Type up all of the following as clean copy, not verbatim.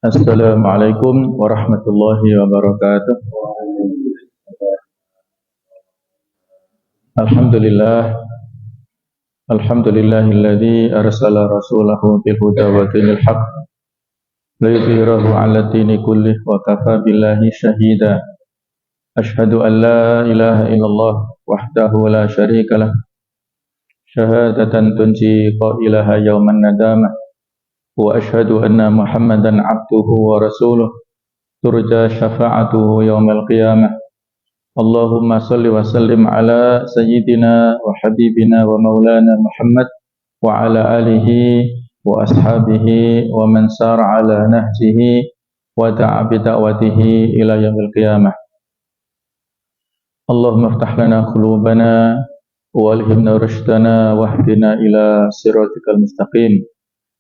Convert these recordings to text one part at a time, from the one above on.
Assalamualaikum warahmatullahi wabarakatuh. Alhamdulillah, alhamdulillahilladzi arsala rasulahu bil huda wa dinil haqq liyudhhirahu 'ala dini kullih wa kafa billahi shahida. Ashhadu an la ilaha illallah wahdahu la syarika lah, syahadatan tunji qailaha yauman nadamah. Wa ashhadu anna Muhammadan 'abduhu wa rasuluh turja syafa'atuhu yaumal qiyamah. Allahumma salli wa sallim ala sayyidina wa habibina wa maulana Muhammad wa ala alihi wa ashabihi wa man sara ala nahjihi wa da'a bi da'watihi ila yaumil qiyamah. Allahumma iftah lana qulubana wa alhimna rushdana wahdina ila siratikal mustaqim.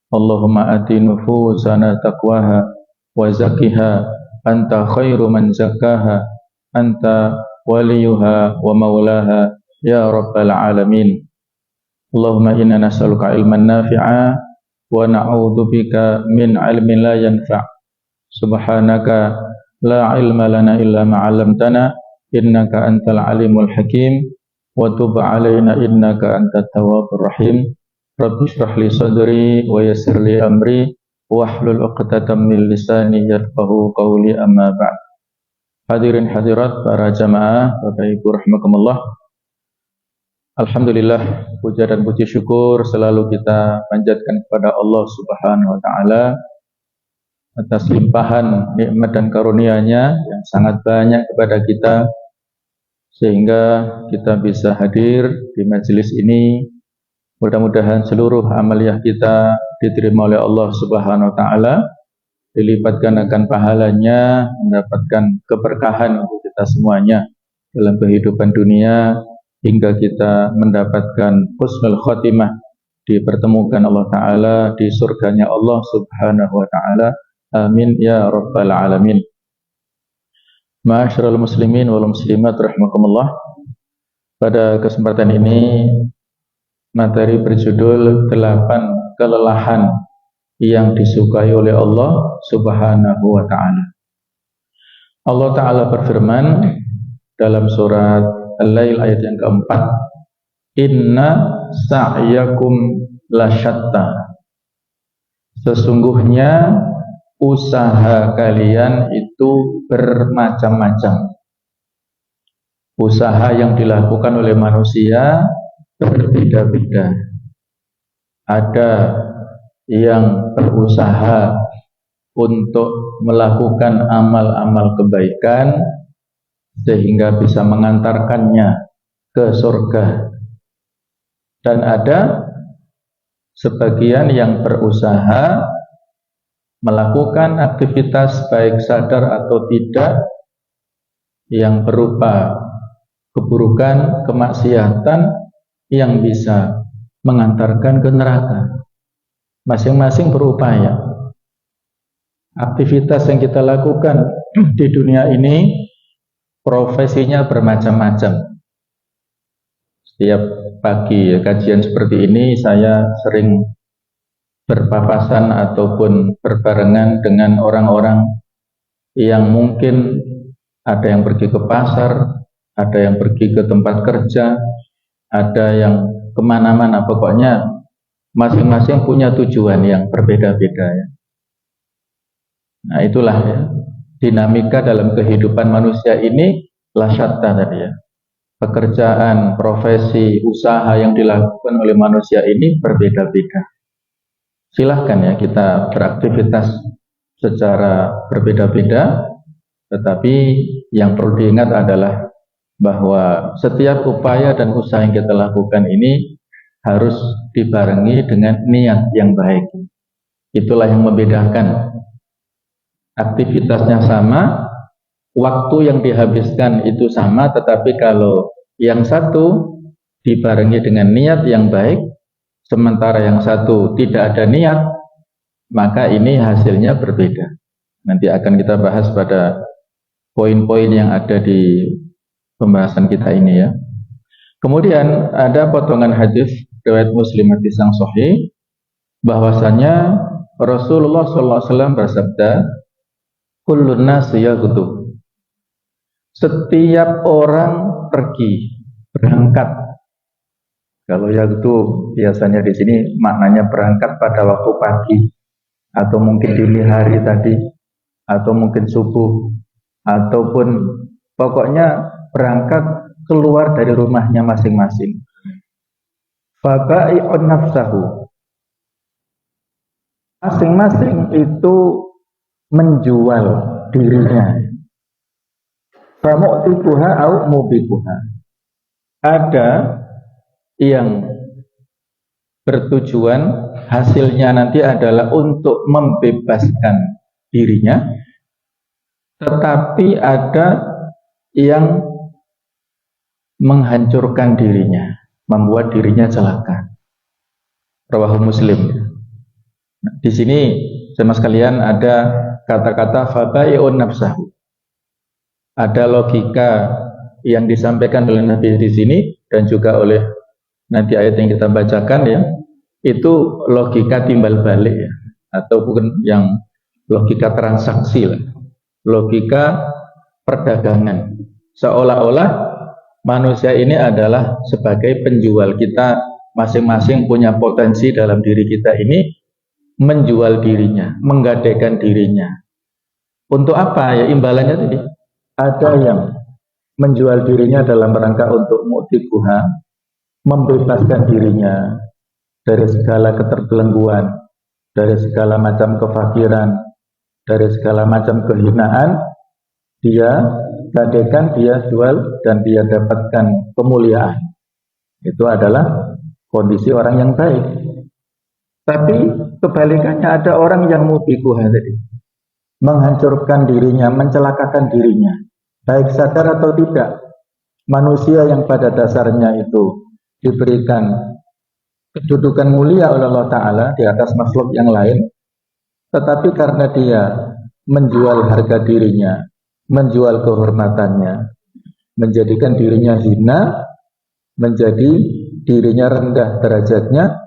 Allahumma ati nufusana taqwaha wa zakkiha anta khairu man zakkaha anta waliyuha wa maulaha ya rabbal alamin. Allahumma inna nas'aluka ilman nafi'a wa na'udzubika min ilmin la yanfa'. Subhanaka la ilma lana illa ma 'allamtana innaka antal alimul hakim wa tub 'alaina innaka antat tawwabur rahim. Rabbi shrah li sadri wa yassir li amri wahlul 'uqdatam min lisani yafqahu qawli, amma ba'd. Hadirin hadirat para jamaah, Bapak Ibu rahimakumullah. Alhamdulillah, puja dan puji syukur selalu kita panjatkan kepada Allah Subhanahu wa taala atas limpahan nikmat dan karunia-Nya yang sangat banyak kepada kita sehingga kita bisa hadir di majelis ini. Mudah-mudahan seluruh amaliyah kita diterima oleh Allah Subhanahu wa taala, dilipatkan akan pahalanya, mendapatkan keberkahan untuk kita semuanya dalam kehidupan dunia hingga kita mendapatkan husnul khotimah, dipertemukan Allah taala di surganya Allah Subhanahu wa taala. Amin ya rabbal alamin. Ma'asyiral muslimin wal muslimat rahimakumullah. Pada kesempatan ini materi berjudul 8 kelelahan yang disukai oleh Allah Subhanahu wa ta'ala. Allah ta'ala berfirman dalam surat Al-Lail ayat yang keempat, inna sa'yakum lasyatta. Sesungguhnya usaha kalian itu bermacam-macam. Usaha yang dilakukan oleh manusia berbeda-beda. Ada yang berusaha untuk melakukan amal-amal kebaikan sehingga bisa mengantarkannya ke surga, dan ada sebagian yang berusaha melakukan aktivitas baik sadar atau tidak yang berupa keburukan, kemaksiatan yang bisa mengantarkan ke neraka. Masing-masing berupaya. Aktivitas yang kita lakukan di dunia ini profesinya bermacam-macam. Setiap pagi kajian seperti ini saya sering berpapasan ataupun berbarengan dengan orang-orang yang mungkin ada yang pergi ke pasar, ada yang pergi ke tempat kerja, ada yang kemana-mana. Pokoknya masing-masing punya tujuan yang berbeda-beda ya. Nah itulah ya, dinamika dalam kehidupan manusia ini lasyatta tadi ya. Pekerjaan, profesi, usaha yang dilakukan oleh manusia ini berbeda-beda. Silahkan ya kita beraktivitas secara berbeda-beda, tetapi yang perlu diingat adalah bahwa setiap upaya dan usaha yang kita lakukan ini harus dibarengi dengan niat yang baik. Itulah yang membedakan. Aktivitasnya sama, waktu yang dihabiskan itu sama, tetapi kalau yang satu dibarengi dengan niat yang baik, sementara yang satu tidak ada niat, maka ini hasilnya berbeda. Nanti akan kita bahas pada poin-poin yang ada di pembahasan kita ini ya. Kemudian ada potongan hadis riwayat Muslim hadis yang sahih bahwasanya Rasulullah SAW bersabda, kullun nasi yaghdu. Setiap orang pergi, berangkat. Kalau yaghdu biasanya di sini maknanya berangkat pada waktu pagi, atau mungkin dini hari tadi, atau mungkin subuh, ataupun pokoknya berangkat keluar dari rumahnya masing-masing. Fabai'un nafsahu. Masing-masing itu menjual dirinya. Famu'tikuha au mubikuha. Ada yang bertujuan hasilnya nanti adalah untuk membebaskan dirinya, tetapi ada yang menghancurkan dirinya, membuat dirinya celaka. Rawahu Muslim. Di sini sama sekalian ada kata-kata fabai'un nafsahu. Ada logika yang disampaikan oleh Nabi di sini dan juga oleh nanti ayat yang kita bacakan ya. Itu logika timbal balik ya, atau bukan yang logika transaksi lah. Logika perdagangan. Seolah-olah manusia ini adalah sebagai penjual. Kita masing-masing punya potensi dalam diri kita ini menjual dirinya, menggadaikan dirinya. Untuk apa ya imbalannya tadi? Ada yang menjual dirinya dalam rangka untuk mu'tikuha, membebaskan dirinya dari segala keterbelengguan, dari segala macam kefakiran, dari segala macam kehinaan. Dia gadaikan, dia jual, dan dia dapatkan kemuliaan. Itu adalah kondisi orang yang baik. Tapi kebalikannya ada orang yang mubikuha tadi, menghancurkan dirinya, mencelakakan dirinya, baik sadar atau tidak. Manusia yang pada dasarnya itu diberikan kedudukan mulia oleh Allah Ta'ala di atas makhluk yang lain, tetapi karena dia menjual harga dirinya, menjual kehormatannya, menjadikan dirinya hina, menjadi dirinya rendah derajatnya,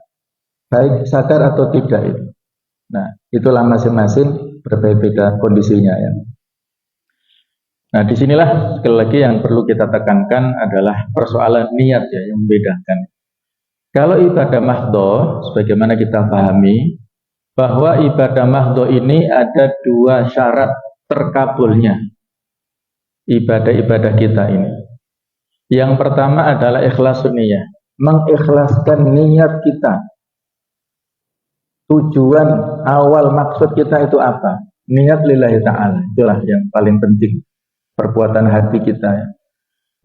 baik sadar atau tidak itu. Nah, itulah masing-masing berbeda-beda kondisinya ya. Nah, disinilah sekali lagi yang perlu kita tekankan adalah persoalan niat ya, yang membedakan. Kalau ibadah mahdho, sebagaimana kita pahami, bahwa ibadah mahdho ini ada dua syarat terkabulnya ibadah-ibadah kita ini. Yang pertama adalah ikhlasun niyah, mengikhlaskan niat kita. Tujuan awal maksud kita itu apa? Niat lillahi ta'ala, itulah yang paling penting, perbuatan hati kita.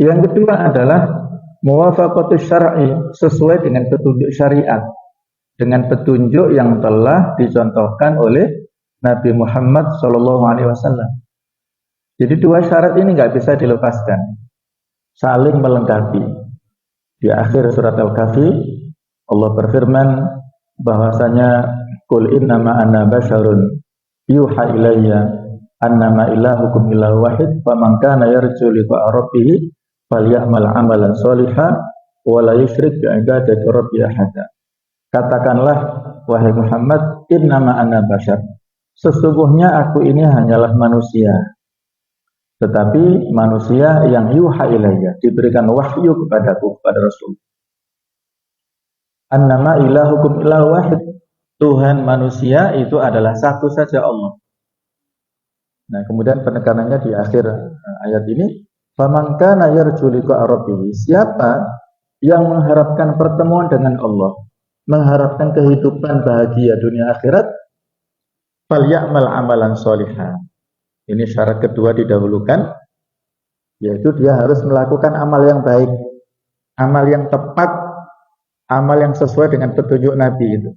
Yang kedua adalah muwafaqatus syar'i, sesuai dengan petunjuk syariat, dengan petunjuk yang telah dicontohkan oleh Nabi Muhammad SAW. Jadi dua syarat ini nggak bisa dilepaskan, saling melengkapi. Di akhir surat Al-Kahfi Allah berfirman bahwasanya qul innama ana basyarun yuha ilayya annama ilahukum ilahu wahid faman kana yarju liqa'a rabbih falyamal amalan sholihan wa la yusyrik bi ibadati rabbi ahada. Katakanlah wahai Muhammad, innama ana basyar, sesungguhnya aku ini hanyalah manusia, tetapi manusia yang yuha ilayya, diberikan wahyu kepadaku, kepada Rasul. Annama ilahukum ilahu wahid, Tuhan manusia itu adalah satu saja, Allah. Nah, kemudian penekanannya di akhir ayat ini, faman kana yarju liqa'a rabbih, siapa yang mengharapkan pertemuan dengan Allah, mengharapkan kehidupan bahagia dunia akhirat, falyamal amalan sholihan. Ini syarat kedua didahulukan, yaitu dia harus melakukan amal yang baik, amal yang tepat, amal yang sesuai dengan petunjuk Nabi itu,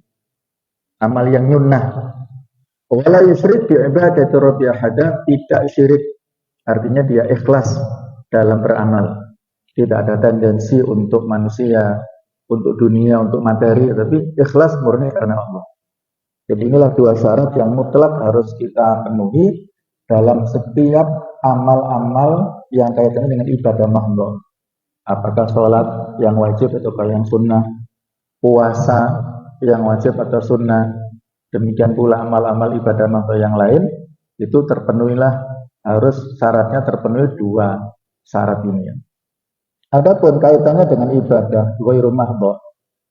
amal yang nyunnah. Wala yusyrik bi ibadati rabbi ahada, tidak syirik, artinya dia ikhlas dalam beramal, tidak ada tendensi untuk manusia, untuk dunia, untuk materi, tapi ikhlas murni karena Allah. Jadi inilah dua syarat yang mutlak harus kita penuhi dalam setiap amal-amal yang kaitannya dengan ibadah mahdho. Apakah sholat yang wajib atau yang sunnah, puasa yang wajib atau sunnah, Demikian pula amal-amal ibadah makhluk yang lain itu terpenuhilah, harus syaratnya terpenuhi dua syarat ini. Adapun kaitannya dengan ibadah ghairu mahdhah,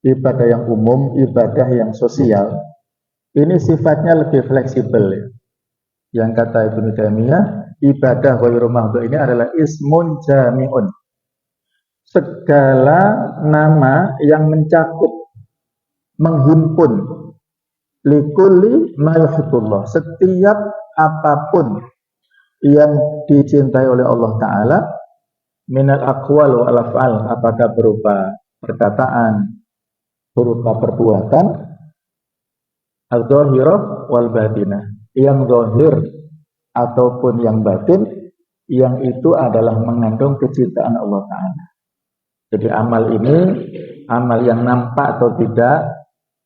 ibadah yang umum, ibadah yang sosial, ini sifatnya lebih fleksibel ya. Yang kata Ibnu Taimiyah, ibadah ghairu mahdhah ini adalah ismun jami'un. Segala nama yang mencakup, menghimpun likulli ma yuhibbullah, setiap apapun yang dicintai oleh Allah Ta'ala, minal aqwal wal af'al, apakah berupa perkataan, berupa perbuatan, al-dhahirah wal batinah, yang zahir ataupun yang batin, yang itu adalah mengandung kecintaan Allah Ta'ala. Jadi amal ini, amal yang nampak atau tidak,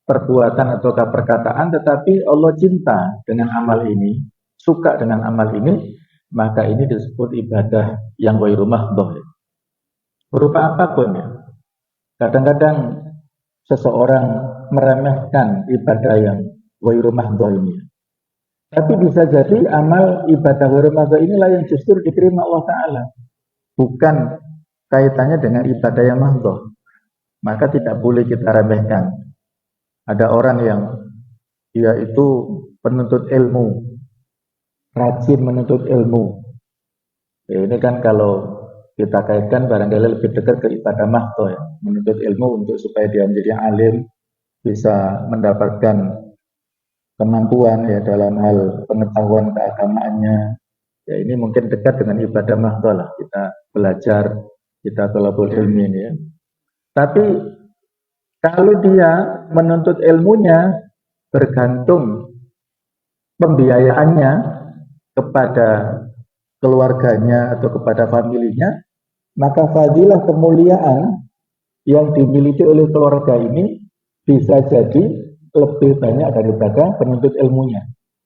perbuatan ataukah perkataan, tetapi Allah cinta dengan amal ini, suka dengan amal ini, maka ini disebut ibadah yang ghairu mahdhah. Berupa apapun ya. Kadang-kadang seseorang meremehkan ibadah yang ghairu mahdhah ini. Tapi bisa jadi amal ibadah ghairu mahdhah inilah yang justru diterima Allah Ta'ala. Bukan kaitannya dengan ibadah yang mahdhah. Maka tidak boleh kita remehkan. Ada orang yang dia itu penuntut ilmu, rajin menuntut ilmu. Ya, ini kan kalau kita kaitkan barangkali lebih dekat ke ibadah mahdhah ya. Menuntut ilmu untuk supaya dia menjadi alim, bisa mendapatkan kemampuan ya dalam hal pengetahuan keagamaannya. Ya ini mungkin dekat dengan ibadah mahdhah lah. Kita belajar, kita thalabul ilmi ini ya. Tapi kalau dia menuntut ilmunya bergantung pembiayaannya kepada keluarganya atau kepada familinya, maka fadilah kemuliaan yang dimiliki oleh keluarga ini bisa jadi lebih banyak daripada penuntut ilmunya.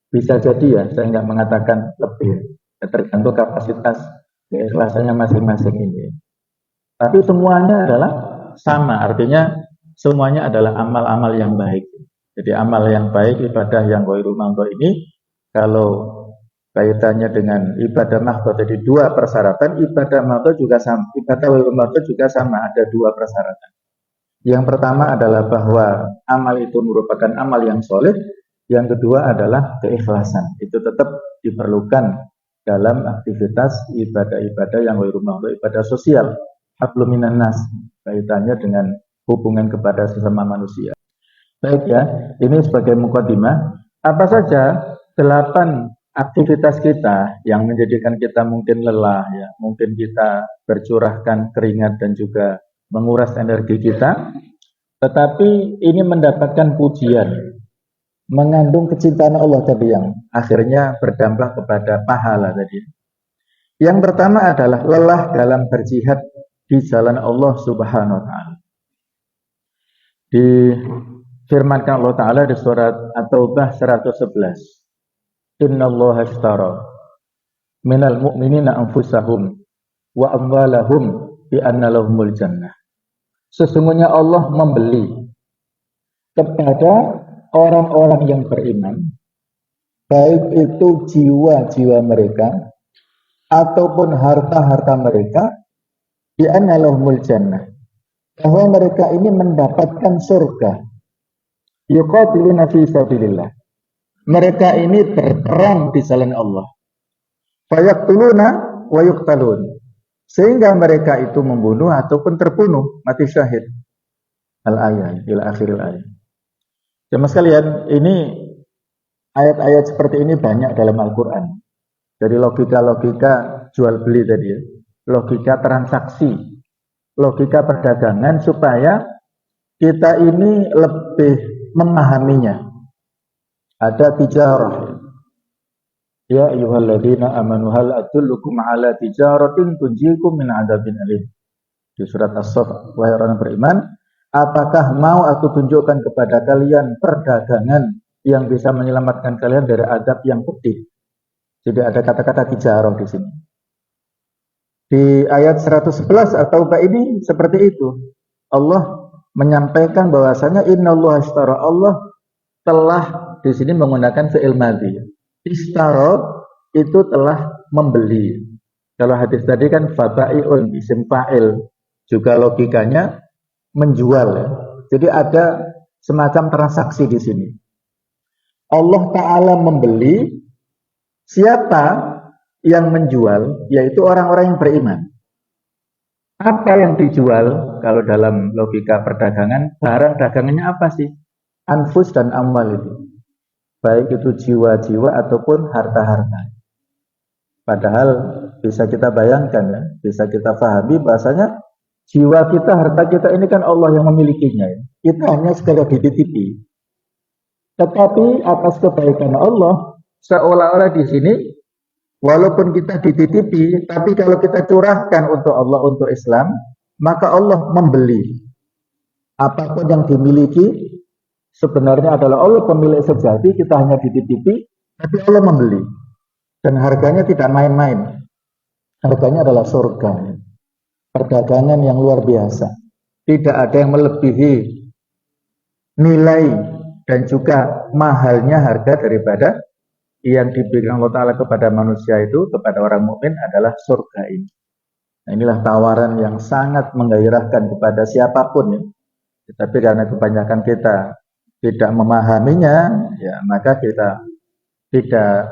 Bisa jadi ya, saya nggak mengatakan lebih, tergantung kapasitas keikhlasannya masing-masing ini. Tapi semuanya adalah sama, artinya semuanya adalah amal-amal yang baik. Jadi amal yang baik, ibadah yang ghairu mahdhah ini, kalau kaitannya dengan ibadah mahdhah, jadi dua persyaratan, ibadah mahdhah juga sama, ibadah ghairu mahdhah juga sama, ada dua persyaratan. Yang pertama adalah bahwa amal itu merupakan amal yang soleh. Yang kedua adalah keikhlasan. Itu tetap diperlukan dalam aktivitas ibadah-ibadah yang ghairu mahdhah, ibadah sosial. Hablum minan nas, kaitannya dengan hubungan kepada sesama manusia. Baik ya, ini sebagai mukadimah. Apa saja 8 aktivitas kita yang menjadikan kita mungkin lelah ya, mungkin kita bercurahkan keringat dan juga menguras energi kita, tetapi ini mendapatkan pujian, mengandung kecintaan Allah tadi yang akhirnya berdampak kepada pahala tadi. Yang pertama adalah lelah dalam berjihad di jalan Allah Subhanahu wa Ta'ala. Difirmankan Allah Ta'ala di surat At-Taubah 111. Innallaha ashtara minal mu'minina anfusahum wa amwalahum bi anna lahumul jannah. Sesungguhnya Allah membeli kepada orang-orang yang beriman, baik itu jiwa-jiwa mereka ataupun harta-harta mereka, bi anna lahumul jannah, bahwa mereka ini mendapatkan surga. Yuqatiluna fi sabilillah, mereka ini berperang di jalan Allah. Fayaqtuluna wa yuqtalun, sehingga mereka itu membunuh ataupun terbunuh, mati syahid. Al-ayat ila akhiril ayat. Jemaah sekalian, ini ayat-ayat seperti ini banyak dalam Al-Qur'an. Jadi logika-logika jual beli tadi ya, logika transaksi, logika perdagangan supaya kita ini lebih memahaminya. Ada tijarah. Ya ayyuhalladzina amanu hal adullukum ala tijaratin tunjikum min adzabin alim. Di surat As-Saff, wahai orang beriman, apakah mau aku tunjukkan kepada kalian perdagangan yang bisa menyelamatkan kalian dari azab yang pedih? Jadi ada kata-kata tijarah di sini. Di ayat 111 At-Taubah ini seperti itu. Allah menyampaikan bahwasanya innallaha ashtara, Allah telah di sini menggunakan fi'il madhi. Ishtara itu telah membeli. Kalau hadis tadi kan fabai'un isim fa'il, juga logikanya menjual ya. Jadi ada semacam transaksi di sini. Allah Ta'ala membeli, siapa yang menjual? Yaitu orang-orang yang beriman. Apa yang dijual? Kalau dalam logika perdagangan, barang dagangannya apa sih? Anfus dan amwal itu. Baik itu jiwa-jiwa ataupun harta-harta. Padahal bisa kita bayangkan ya, bisa kita pahami bahasanya jiwa kita, harta kita ini kan Allah yang memilikinya ya. Kita hanya sekadar dititipi. Tetapi atas kebaikan Allah, seolah-olah di sini walaupun kita dititipi, tapi kalau kita curahkan untuk Allah, untuk Islam, maka Allah membeli. Apapun yang dimiliki sebenarnya adalah Allah pemilik sejati, kita hanya dititipi, tapi Allah membeli. Dan harganya tidak main-main. Harganya adalah surga. Perdagangan yang luar biasa. Tidak ada yang melebihi nilai dan juga mahalnya harga daripada yang diberikan Allah Ta'ala kepada manusia itu, kepada orang mukmin adalah surga ini. Nah, inilah tawaran yang sangat menggairahkan kepada siapapun ya. Tetapi karena kebanyakan kita tidak memahaminya, ya maka kita tidak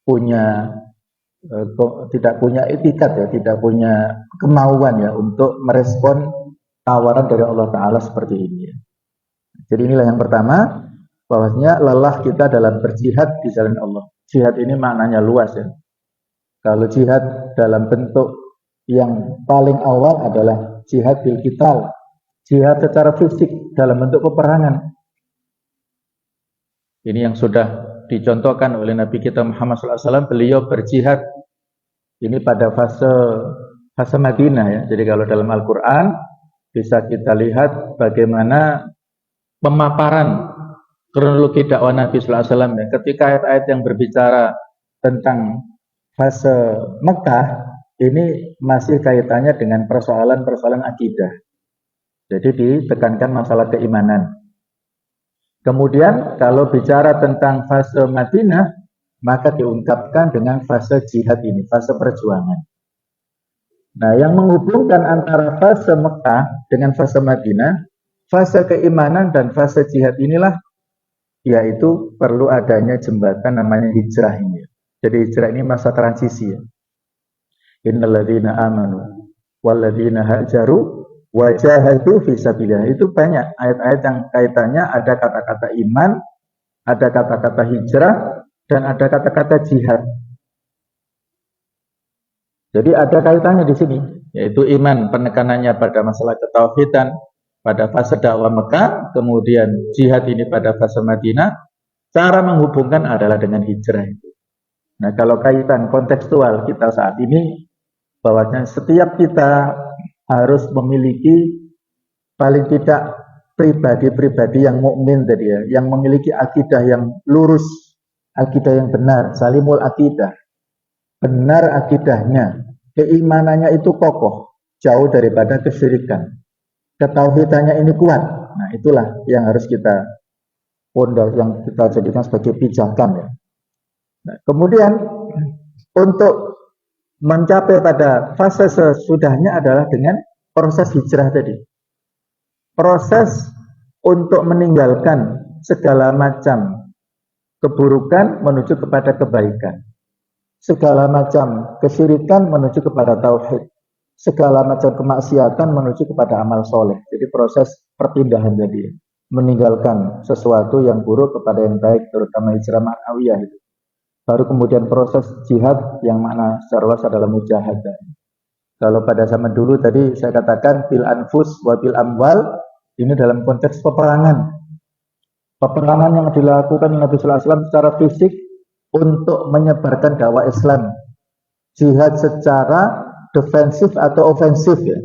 punya etikat ya, tidak punya kemauan ya untuk merespon tawaran dari Allah Ta'ala seperti ini ya. Jadi inilah yang pertama, bahwasanya lelah kita dalam berjihad di jalan Allah. Jihad ini maknanya luas ya. Kalau jihad dalam bentuk yang paling awal adalah jihad bil qital, jihad secara fisik dalam bentuk peperangan. Ini yang sudah dicontohkan oleh Nabi kita Muhammad SAW. Beliau berjihad ini pada fase Madinah ya. Jadi kalau dalam Al-Quran bisa kita lihat bagaimana pemaparan kronologi dakwah Nabi SAW ya. Ketika ayat-ayat yang berbicara tentang fase Mekah ini masih kaitannya dengan persoalan-persoalan akidah. Jadi ditekankan masalah keimanan. Kemudian kalau bicara tentang fase Madinah, maka diungkapkan dengan fase jihad ini, fase perjuangan. Nah, yang menghubungkan antara fase Mekah dengan fase Madinah, fase keimanan dan fase jihad inilah, yaitu perlu adanya jembatan namanya hijrah ini. Jadi hijrah ini masa transisi ya. Innalladzina amanu walladzina hajaru wajahadu fisabilillah. Itu banyak ayat-ayat yang kaitannya ada kata-kata iman, ada kata-kata hijrah, dan ada kata-kata jihad. Jadi ada kaitannya di sini, yaitu iman penekanannya pada masalah ketauhidan pada fase dakwah Mekah, kemudian jihad ini pada fase Madinah. Cara menghubungkan adalah dengan hijrah itu. Nah, kalau kaitan kontekstual kita saat ini, bahwasanya setiap kita harus memiliki paling tidak pribadi-pribadi yang mukmin tadi ya, yang memiliki akidah yang lurus, akidah yang benar, salimul akidah, benar akidahnya, keimanannya itu kokoh, jauh daripada kesyirikan, ketauhidannya ini kuat. Nah, itulah yang harus kita pondok, yang kita jadikan sebagai pijakan ya. Nah, kemudian untuk mencapai pada fase sesudahnya adalah dengan proses hijrah tadi. Proses untuk meninggalkan segala macam keburukan menuju kepada kebaikan. Segala macam kesyirikan menuju kepada tauhid. Segala macam kemaksiatan menuju kepada amal soleh. Jadi proses perpindahan tadi. Meninggalkan sesuatu yang buruk kepada yang baik, terutama hijrah ma'nawiyah itu. Baru kemudian proses jihad yang makna secara luas adalah mujahadah. Kalau pada zaman dulu tadi saya katakan bil anfus wa bil amwal, ini dalam konteks peperangan. Peperangan yang dilakukan Nabi sallallahu alaihi wasallam secara fisik untuk menyebarkan dakwah Islam. Jihad secara defensif atau ofensif ya.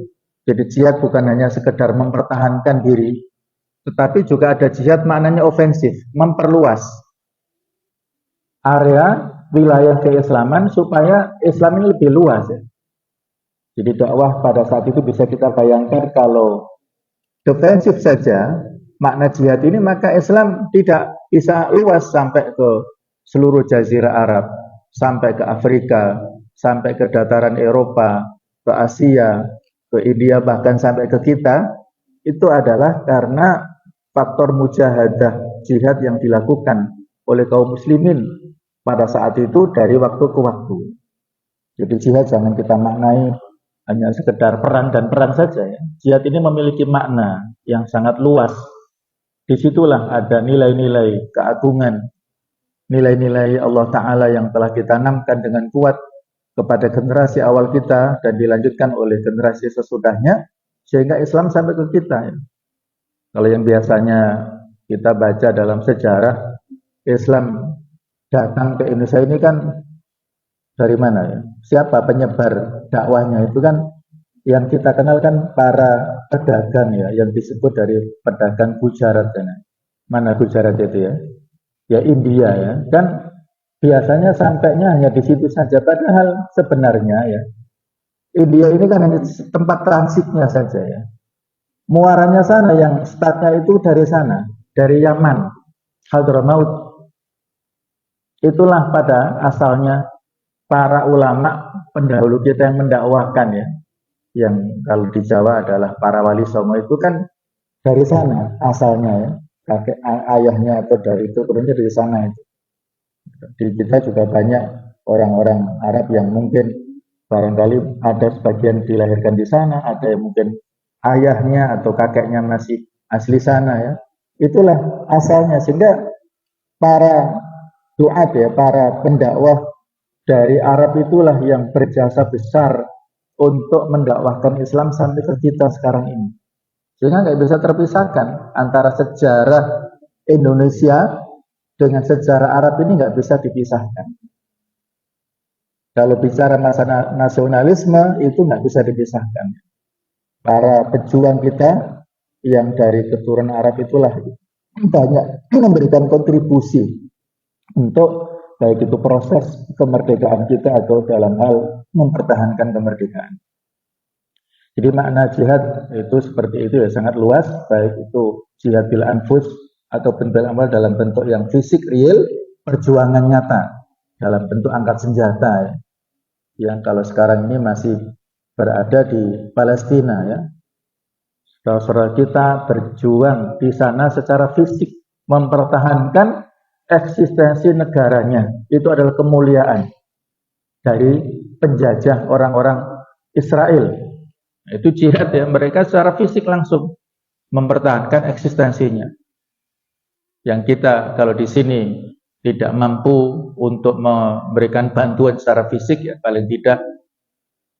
Jadi jihad bukan hanya sekedar mempertahankan diri, tetapi juga ada jihad maknanya ofensif, memperluas area wilayah keislaman supaya Islam ini lebih luas ya. Jadi dakwah pada saat itu bisa kita bayangkan kalau defensif saja makna jihad ini, maka Islam tidak bisa luas sampai ke seluruh jazirah Arab, sampai ke Afrika, sampai ke dataran Eropa, ke Asia, ke India, bahkan sampai ke kita, itu adalah karena faktor mujahadah jihad yang dilakukan oleh kaum muslimin pada saat itu dari waktu ke waktu. Jadi jihad jangan kita maknai hanya sekedar perang dan perang saja ya. Jihad ini memiliki makna yang sangat luas. Disitulah ada nilai-nilai keagungan, nilai-nilai Allah Ta'ala yang telah ditanamkan dengan kuat kepada generasi awal kita dan dilanjutkan oleh generasi sesudahnya, sehingga Islam sampai ke kita ya. Kalau yang biasanya kita baca dalam sejarah, Islam datang ke Indonesia ini kan dari mana ya? Siapa penyebar dakwahnya? Itu kan yang kita kenal kan para pedagang ya, yang disebut dari pedagang Gujarat ya. Mana Gujarat itu ya? Ya India ya. Kan biasanya sampainya hanya di situ saja. Padahal sebenarnya ya, India ini kan hanya tempat transitnya saja ya. Muaranya sana, yang startnya itu dari sana, dari Yaman, Hadramaut. Itulah pada asalnya para ulama pendahulu kita yang mendakwahkan ya, yang kalau di Jawa adalah para wali songo, itu kan dari sana asalnya ya, kakek ayahnya atau dari turunnya dari sana itu. Di kita juga banyak orang-orang Arab yang mungkin barangkali ada sebagian dilahirkan di sana, ada yang mungkin ayahnya atau kakeknya masih asli sana ya. Itulah asalnya, sehingga para duat ya, para pendakwah dari Arab itulah yang berjasa besar untuk mendakwahkan Islam sampai ke kita sekarang ini. Sehingga nggak bisa terpisahkan antara sejarah Indonesia dengan sejarah Arab, ini nggak bisa dipisahkan. Kalau bicara masalah nasionalisme itu nggak bisa dipisahkan. Para pejuang kita yang dari keturunan Arab itulah banyak memberikan kontribusi untuk baik itu proses kemerdekaan kita atau dalam hal mempertahankan kemerdekaan. Jadi makna jihad itu seperti itu ya, sangat luas, baik itu jihad bil anfus ataupun bil amal dalam bentuk yang fisik real, perjuangan nyata dalam bentuk angkat senjata ya. Yang kalau sekarang ini masih berada di Palestina ya. Saudara kita berjuang di sana secara fisik, mempertahankan eksistensi negaranya. Itu adalah kemuliaan dari penjajah orang-orang Israel. Itu jihad ya, mereka secara fisik langsung mempertahankan eksistensinya. Yang kita kalau di sini tidak mampu untuk memberikan bantuan secara fisik ya, paling tidak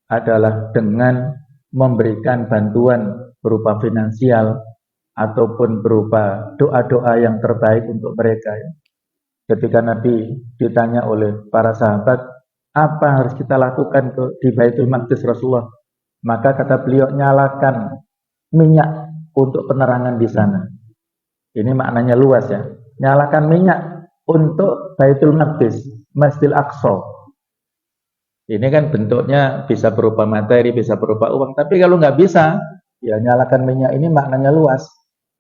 adalah dengan memberikan bantuan berupa finansial ataupun berupa doa-doa yang terbaik untuk mereka ya. Ketika Nabi ditanya oleh para sahabat, apa harus kita lakukan di Baitul Maqdis Rasulullah? Maka kata beliau, nyalakan minyak untuk penerangan di sana. Ini maknanya luas ya. Nyalakan minyak untuk Baitul Maqdis, Masjidil Aqsa. Ini kan bentuknya bisa berupa materi, bisa berupa uang. Tapi kalau nggak bisa, ya nyalakan minyak ini maknanya luas.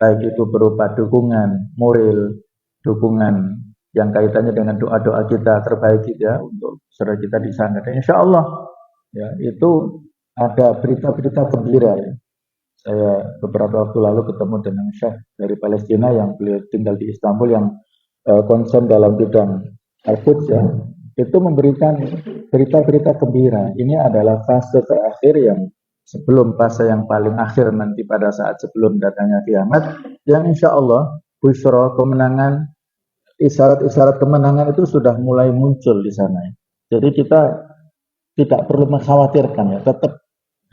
Baik itu berupa dukungan moral, dukungan yang kaitannya dengan doa-doa kita terbaik ya untuk saudara kita di sana. Dan insya Allah ya itu ada berita-berita gembira ya. Saya beberapa waktu lalu ketemu dengan Syekh dari Palestina yang beliau tinggal di Istanbul yang concern dalam bidang Al-Quds ya. Itu memberikan berita-berita gembira. Ini adalah fase terakhir yang sebelum fase yang paling akhir nanti pada saat sebelum datangnya kiamat, yang insya Allah busyra kemenangan, isyarat-isyarat kemenangan itu sudah mulai muncul di sana. Jadi kita tidak perlu mengkhawatirkan ya, tetap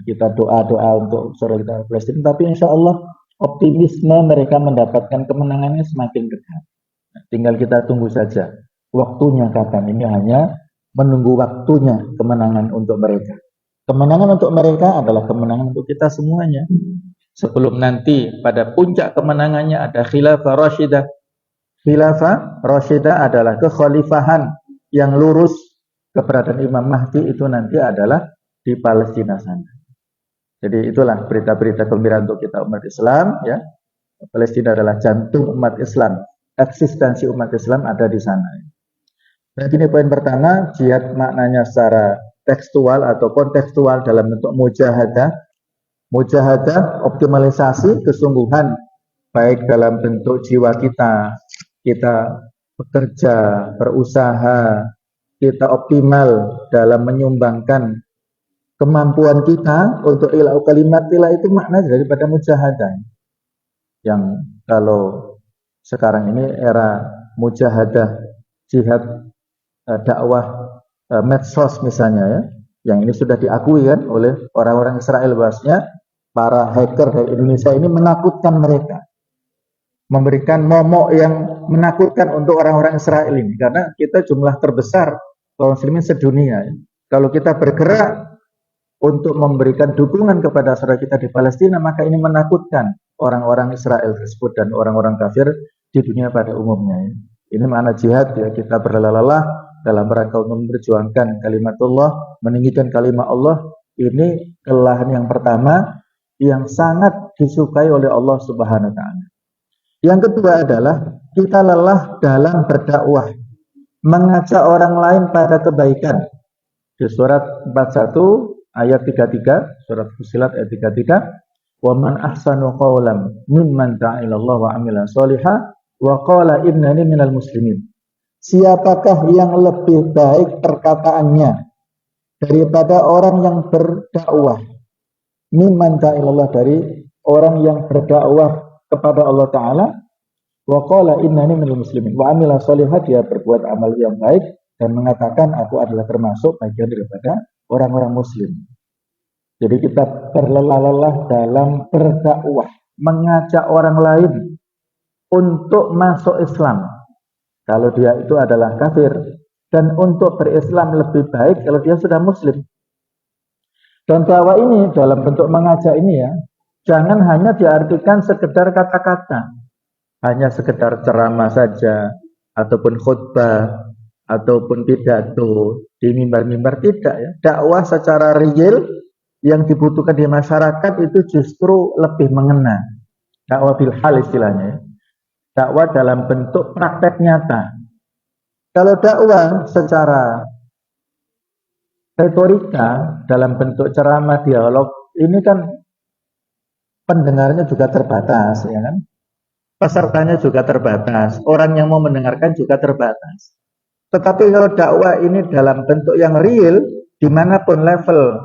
kita doa-doa untuk saudara kita Palestina, tapi insya Allah optimisme mereka mendapatkan kemenangannya semakin dekat. Nah, tinggal kita tunggu saja waktunya kapan. Ini hanya menunggu waktunya kemenangan untuk mereka. Kemenangan untuk mereka adalah kemenangan untuk kita semuanya. Sebelum nanti pada puncak kemenangannya ada khilafah rasyidah. Khilafah rasyidah adalah kekhalifahan yang lurus. Keberadaan Imam Mahdi itu nanti adalah di Palestina sana. Jadi itulah berita-berita gembira untuk kita umat Islam ya. Palestina adalah jantung umat Islam. eksistensi umat Islam ada di sana. Nah, ini poin pertama, jihad maknanya secara tekstual atau kontekstual dalam bentuk mujahadah. Mujahadah, optimalisasi kesungguhan baik dalam bentuk jiwa kita bekerja, berusaha, kita optimal dalam menyumbangkan kemampuan kita untuk ilau kalimatillah, itu makna daripada mujahadah. Yang kalau sekarang ini era mujahadah, jihad, dakwah, medsos misalnya ya, yang ini sudah diakui kan oleh orang-orang Israel, bahwasanya para hacker dari Indonesia ini menakutkan mereka, memberikan momok yang menakutkan untuk orang-orang Israel ini, karena kita jumlah terbesar kaum muslimin sedunia. Kalau kita bergerak untuk memberikan dukungan kepada saudara kita di Palestina, maka ini menakutkan orang-orang Israel tersebut dan orang-orang kafir di dunia pada umumnya. Ini makna jihad ya, kita berlelah-lelah dalam rangka memperjuangkan kalimatullah, meninggikan kalimat Allah. Ini kelelahan yang pertama yang sangat disukai oleh Allah Subhanahu wa taala. Yang kedua adalah kita lelah dalam berdakwah, mengajak orang lain pada kebaikan. Di surat 41 ayat 33, surat Fussilat ayat 33, "Wa man ahsanu qawlan mimman da'a ila Allah wa 'amila shalihan wa qala innani minal muslimin." Siapakah yang lebih baik perkataannya daripada orang yang berdakwah? Mimman da'a ila Allah, dari orang yang berdakwah kepada Allah Ta'ala, wa qala innani minal muslimin, wa 'amila shalihan, dia berbuat amal yang baik dan mengatakan aku adalah termasuk bagian daripada orang-orang muslim. Jadi kita berlelah-lelah dalam berdakwah, mengajak orang lain untuk masuk Islam kalau dia itu adalah kafir, dan untuk berislam lebih baik kalau dia sudah muslim. Dan dakwah ini dalam bentuk mengajak ini ya, jangan hanya diartikan sekedar kata-kata, hanya sekedar ceramah saja, ataupun khutbah, ataupun pidato di mimbar-mimbar, tidak ya. Dakwah secara real yang dibutuhkan di masyarakat itu justru lebih mengena. Dakwah bil hal istilahnya ya. Dakwah dalam bentuk praktek nyata. Kalau dakwah secara retorika dalam bentuk ceramah, dialog, ini kan pendengarnya juga terbatas ya kan. Pesertanya juga terbatas, orang yang mau mendengarkan juga terbatas. Tetapi kalau dakwah ini dalam bentuk yang real, dimanapun level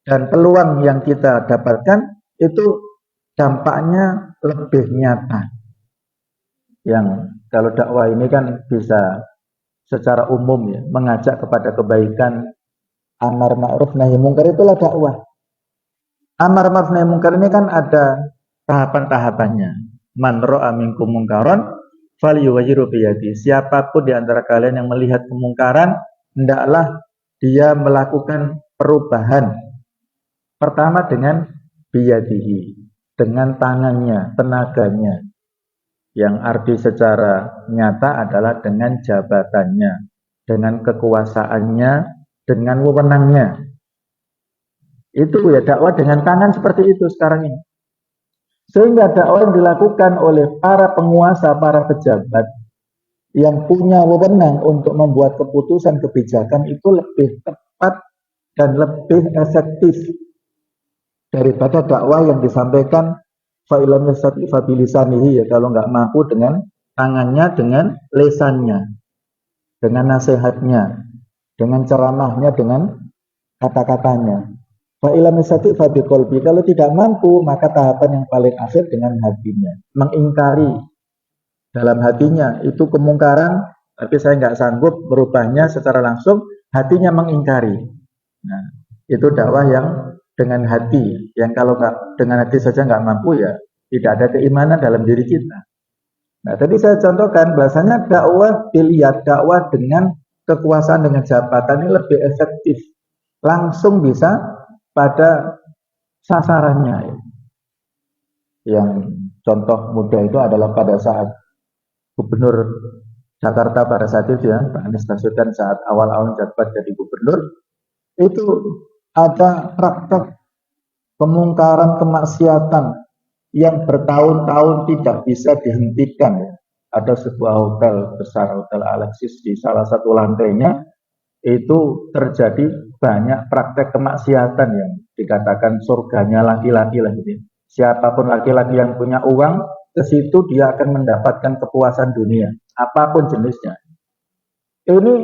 dan peluang yang kita dapatkan, itu dampaknya lebih nyata. Yang kalau dakwah ini kan bisa secara umum ya, mengajak kepada kebaikan, amar ma'ruf nahi mungkar, itulah dakwah. Amar ma'ruf nahi mungkar ini kan ada tahapan-tahapannya. Man ra'a minkum mungkaran falyughayyiru biyadihi. Siapapun di antara kalian yang melihat kemungkaran, hendaklah dia melakukan perubahan. Pertama dengan biyadihi, dengan tangannya, tenaganya. Yang arti secara nyata adalah dengan jabatannya, dengan kekuasaannya, dengan wewenangnya. Itu ya dakwah dengan tangan seperti itu sekarang ini. Sehingga dakwah yang dilakukan oleh para penguasa, para pejabat yang punya wewenang untuk membuat keputusan kebijakan itu lebih tepat dan lebih efektif daripada dakwah yang disampaikan fa'ilam yastati fabilisanihi, ya, kalau nggak mampu dengan tangannya, dengan lesannya, dengan nasihatnya, dengan ceramahnya, dengan kata-katanya. Fa'ilam yastati fabiqolbi, kalau tidak mampu maka tahapan yang paling akhir dengan hatinya, mengingkari dalam hatinya itu kemungkaran, tapi saya nggak sanggup merubahnya secara langsung, hatinya mengingkari. Nah, itu dakwah yang dengan hati, yang kalau nggak dengan hati saja nggak mampu, ya tidak ada keimanan dalam diri kita. Nah, tadi saya contohkan bahasanya dakwah dilihat, dakwah dengan kekuasaan, dengan jabatan ini lebih efektif, langsung bisa pada sasarannya. Yang contoh mudah itu adalah pada saat Gubernur Jakarta pada saat itu ya, Pak Anies Baswedan saat awal-awal jabat jadi gubernur, itu ada praktek kemungkaran, kemaksiatan yang bertahun-tahun tidak bisa dihentikan ya. ada sebuah hotel besar, Hotel Alexis, di salah satu lantainya itu terjadi banyak praktek kemaksiatan yang dikatakan surganya laki-laki lah gitu. Siapapun laki-laki yang punya uang, ke situ dia akan mendapatkan kepuasan dunia, apapun jenisnya. Ini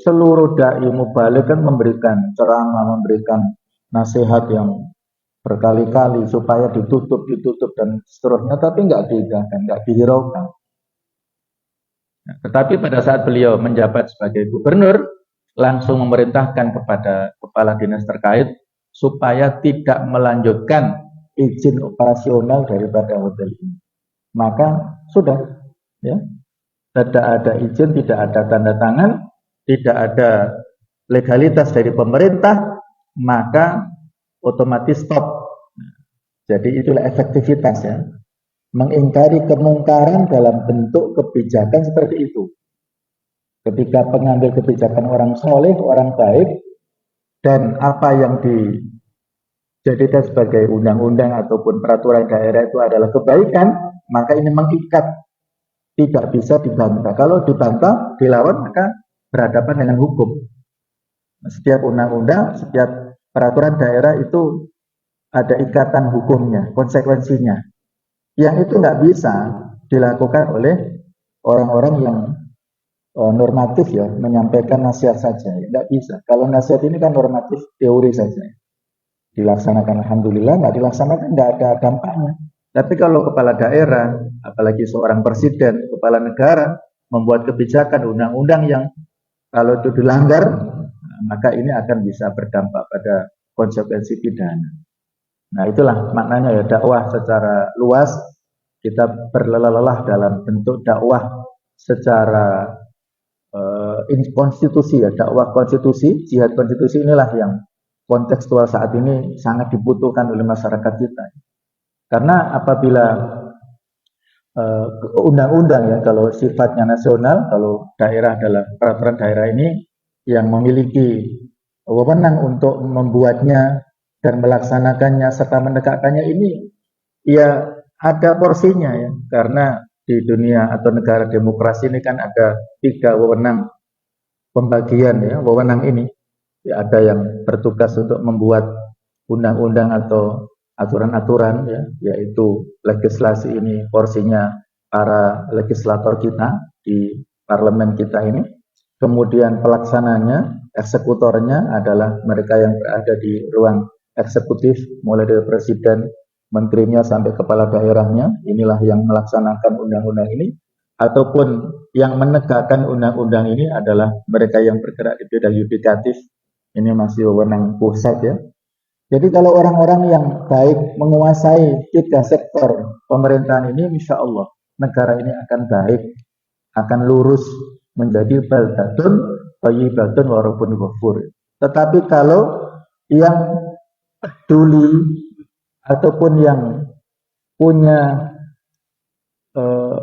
seluruh dai mubalik kan memberikan ceramah, memberikan nasihat yang berkali-kali supaya ditutup dan seterusnya, tapi nggak diindahkan, nggak dihiraukan. Nah, tetapi pada saat beliau menjabat sebagai gubernur, langsung memerintahkan kepada kepala dinas terkait supaya tidak melanjutkan izin operasional daripada hotel ini. Maka sudah, ya, tidak ada izin, tidak ada tanda tangan, tidak ada legalitas dari pemerintah, maka otomatis stop. Jadi itulah efektivitas, ya. Mengingkari kemungkaran dalam bentuk kebijakan seperti itu. Ketika pengambil kebijakan orang soleh, orang baik, dan apa yang dijadikan sebagai undang-undang ataupun peraturan daerah itu adalah kebaikan, maka ini mengikat, tidak bisa dibantah. Kalau dibantah, dilawan, maka berhadapan dengan hukum. Setiap undang-undang, setiap peraturan daerah itu ada ikatan hukumnya, konsekuensinya. Yang itu nggak bisa dilakukan oleh orang-orang yang normatif, ya, menyampaikan nasihat saja, nggak bisa. Kalau nasihat ini kan normatif, teori saja. Dilaksanakan alhamdulillah, nggak dilaksanakan nggak ada dampaknya. Tapi kalau kepala daerah, apalagi seorang presiden, kepala negara, membuat kebijakan undang-undang yang kalau itu dilanggar, maka ini akan bisa berdampak pada konsekuensi pidana. Nah, itulah maknanya, ya, dakwah secara luas. Kita berlelah-lelah dalam bentuk dakwah secara konstitusi, ya, dakwah konstitusi, jihad konstitusi inilah yang kontekstual saat ini sangat dibutuhkan oleh masyarakat kita. Karena apabila undang-undang, ya, kalau sifatnya nasional, kalau daerah adalah peraturan daerah ini yang memiliki wewenang untuk membuatnya dan melaksanakannya serta menegakkannya, ini ya ada porsinya, ya, karena di dunia atau negara demokrasi ini kan ada 3 wewenang pembagian, ya, wewenang ini, ya, ada yang bertugas untuk membuat undang-undang atau aturan-aturan, ya, yaitu legislasi ini porsinya para legislator kita di parlemen kita ini. Kemudian pelaksananya, eksekutornya adalah mereka yang berada di ruang eksekutif, mulai dari presiden, menterinya sampai kepala daerahnya. Inilah yang melaksanakan undang-undang ini, ataupun yang menegakkan undang-undang ini adalah mereka yang bergerak di bidang yudikatif. Ini masih wewenang pusat, ya. Jadi kalau orang-orang yang baik menguasai 3 sektor pemerintahan ini, insya Allah negara ini akan baik, akan lurus menjadi baldatun thayyibatun wa rabbun ghafur. Tetapi kalau yang peduli ataupun yang punya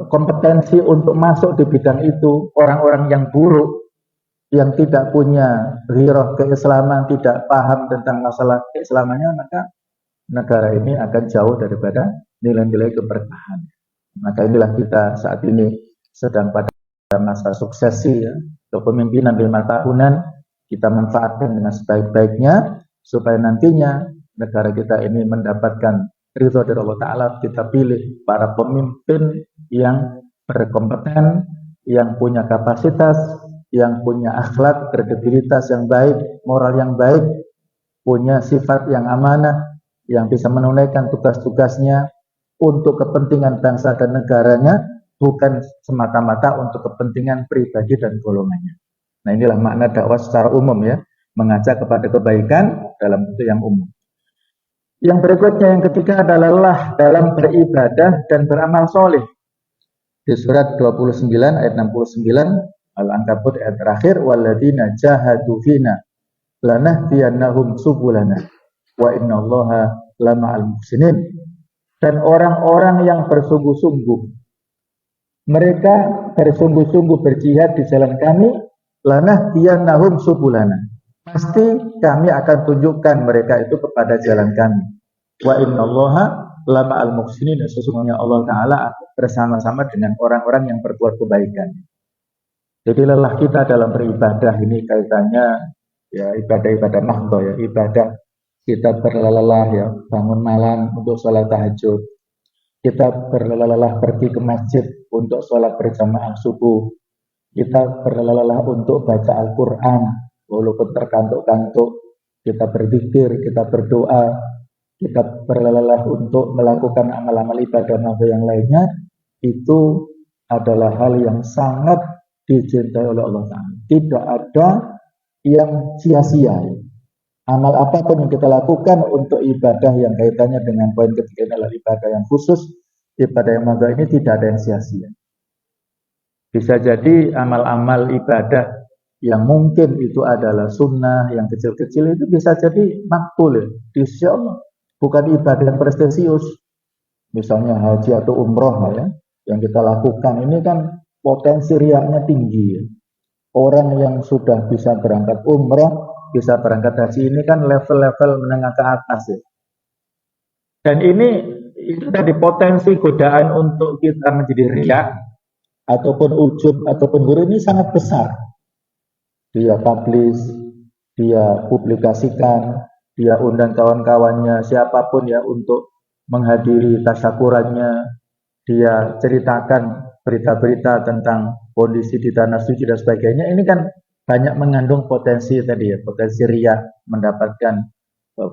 kompetensi untuk masuk di bidang itu, orang-orang yang buruk, yang tidak punya ghirah keislaman, tidak paham tentang masalah keislamannya, maka negara ini akan jauh daripada nilai-nilai keberkahan. Maka inilah kita saat ini sedang pada masa suksesi, ya, kepemimpinan 5 tahunan, kita manfaatkan dengan sebaik-baiknya supaya nantinya negara kita ini mendapatkan ridho dari Allah Ta'ala. Kita pilih para pemimpin yang berkompeten, yang punya kapasitas, yang punya akhlak, kredibilitas yang baik, moral yang baik, punya sifat yang amanah, yang bisa menunaikan tugas-tugasnya untuk kepentingan bangsa dan negaranya, bukan semata-mata untuk kepentingan pribadi dan golongannya. Nah, inilah makna dakwah secara umum, ya, mengajak kepada kebaikan dalam bentuk yang umum. Yang berikutnya, yang ketiga adalah lelah dalam beribadah dan beramal soleh. Di surat 29 ayat 69 Al-Ankabut ayat terakhir, walladzina jahadu fina lanahdiyannahum subulana wa innallaha lama'al muhsinin. Dan orang-orang yang bersungguh-sungguh, mereka bersungguh-sungguh berjihad di jalan kami, lanahdiyannahum subulana, pasti kami akan tunjukkan mereka itu kepada jalan kami. Wa innallaha lama al-muhsinin, sesungguhnya Allah Ta'ala bersama-sama dengan orang-orang yang berbuat kebaikan. Jadi lelah kita dalam beribadah ini kaitannya ya ibadah-ibadah mahdhah ya, ibadah kita berlelah ya, bangun malam untuk sholat tahajud. Kita berlelah pergi ke masjid untuk sholat berjamaah subuh. Kita berlelah untuk baca Al-Quran, walaupun terkantuk-kantuk. Kita berzikir, kita berdoa, kita berlelah untuk melakukan amal-amal ibadah yang lainnya. Itu adalah hal yang sangat dicintai oleh Allah Ta'ala. Tidak ada yang sia-sia. Amal apapun yang kita lakukan untuk ibadah yang kaitannya dengan poin ketiga adalah ibadah yang khusus, ibadah yang mahdhah ini tidak ada yang sia-sia. Bisa jadi amal-amal ibadah yang mungkin itu adalah sunnah, yang kecil-kecil itu bisa jadi makbul ya, di sisi Allah. Bukan ibadah yang prestisius. Misalnya haji atau umroh ya, yang kita lakukan ini kan potensi riaknya tinggi ya. Orang yang sudah bisa berangkat umroh, bisa berangkat haji ini kan level-level menengah ke atas ya. Dan ini itu tadi potensi godaan untuk kita menjadi riak ataupun ujub ataupun guru ini sangat besar. Dia publish, dia publikasikan, dia undang kawan-kawannya siapapun ya untuk menghadiri tasyakurannya, dia ceritakan berita-berita tentang kondisi di tanah suci dan sebagainya. Ini kan banyak mengandung potensi tadi ya, potensi riak, mendapatkan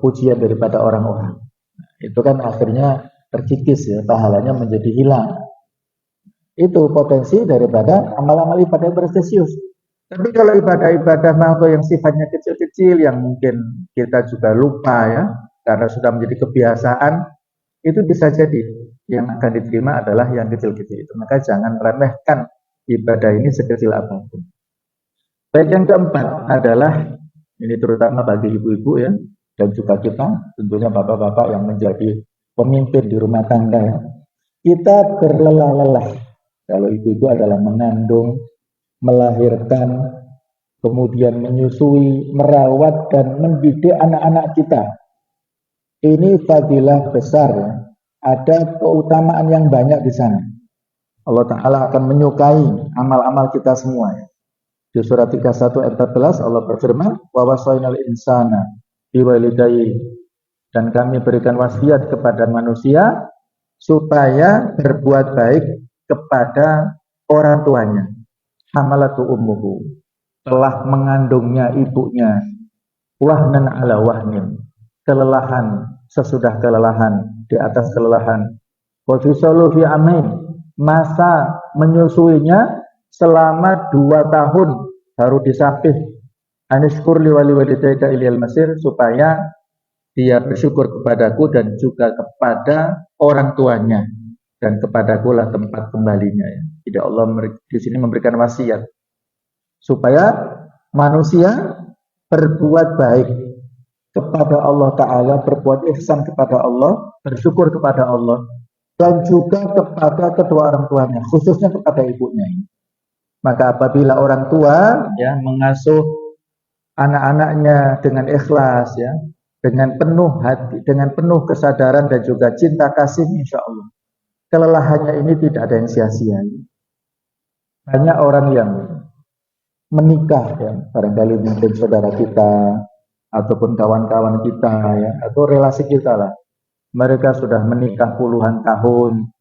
pujian daripada orang-orang. Itu kan akhirnya terkikis ya, pahalanya menjadi hilang. Itu potensi daripada amal-amal ibadah prestisius. Tapi kalau ibadah-ibadah mahdhah yang sifatnya kecil-kecil, yang mungkin kita juga lupa ya, karena sudah menjadi kebiasaan, itu bisa jadi yang akan diterima adalah yang kecil-kecil itu. Maka jangan remehkan ibadah ini sekecil apapun. Baik, yang keempat adalah, ini terutama bagi ibu-ibu ya, dan juga kita, tentunya bapak-bapak yang menjadi pemimpin di rumah tangga ya. Kita berlelah-lelah. Kalau ibu-ibu adalah mengandung, melahirkan, kemudian menyusui, merawat, dan mendidik anak-anak kita. Ini fadilah besar ya. Ada keutamaan yang banyak di sana. Allah Ta'ala akan menyukai amal-amal kita semua ya. Di surat 31 ayat 14 Allah berfirman, wa wasainal insana biwalidayhi, dan kami berikan wasiat kepada manusia supaya berbuat baik kepada orang tuanya. Hamalatu ummuhu, telah mengandungnya ibunya, wahnan ala wahnin, kelelahan sesudah kelelahan, di atas kelelahan. Wa fisalu fi amain, masa menyusuinya selama 2 tahun baru disapih. Anishkur li waliwadayka ilal masir, supaya dia bersyukur kepadaku dan juga kepada orang tuanya, dan kepadaku lah tempat kembalinya ya. Jadi Allah di sini memberikan wasiat supaya manusia berbuat baik kepada Allah Ta'ala, berbuat ihsan kepada Allah, bersyukur kepada Allah, dan juga kepada kedua orang tuanya, khususnya kepada ibunya ini. Maka apabila orang tua ya mengasuh anak-anaknya dengan ikhlas ya, dengan penuh hati, dengan penuh kesadaran dan juga cinta kasih, insya Allah kelelahannya ini tidak ada yang sia-sia. Banyak orang yang menikah ya, barangkali mungkin saudara kita ataupun kawan-kawan kita ya, atau relasi kita lah, mereka sudah menikah puluhan tahun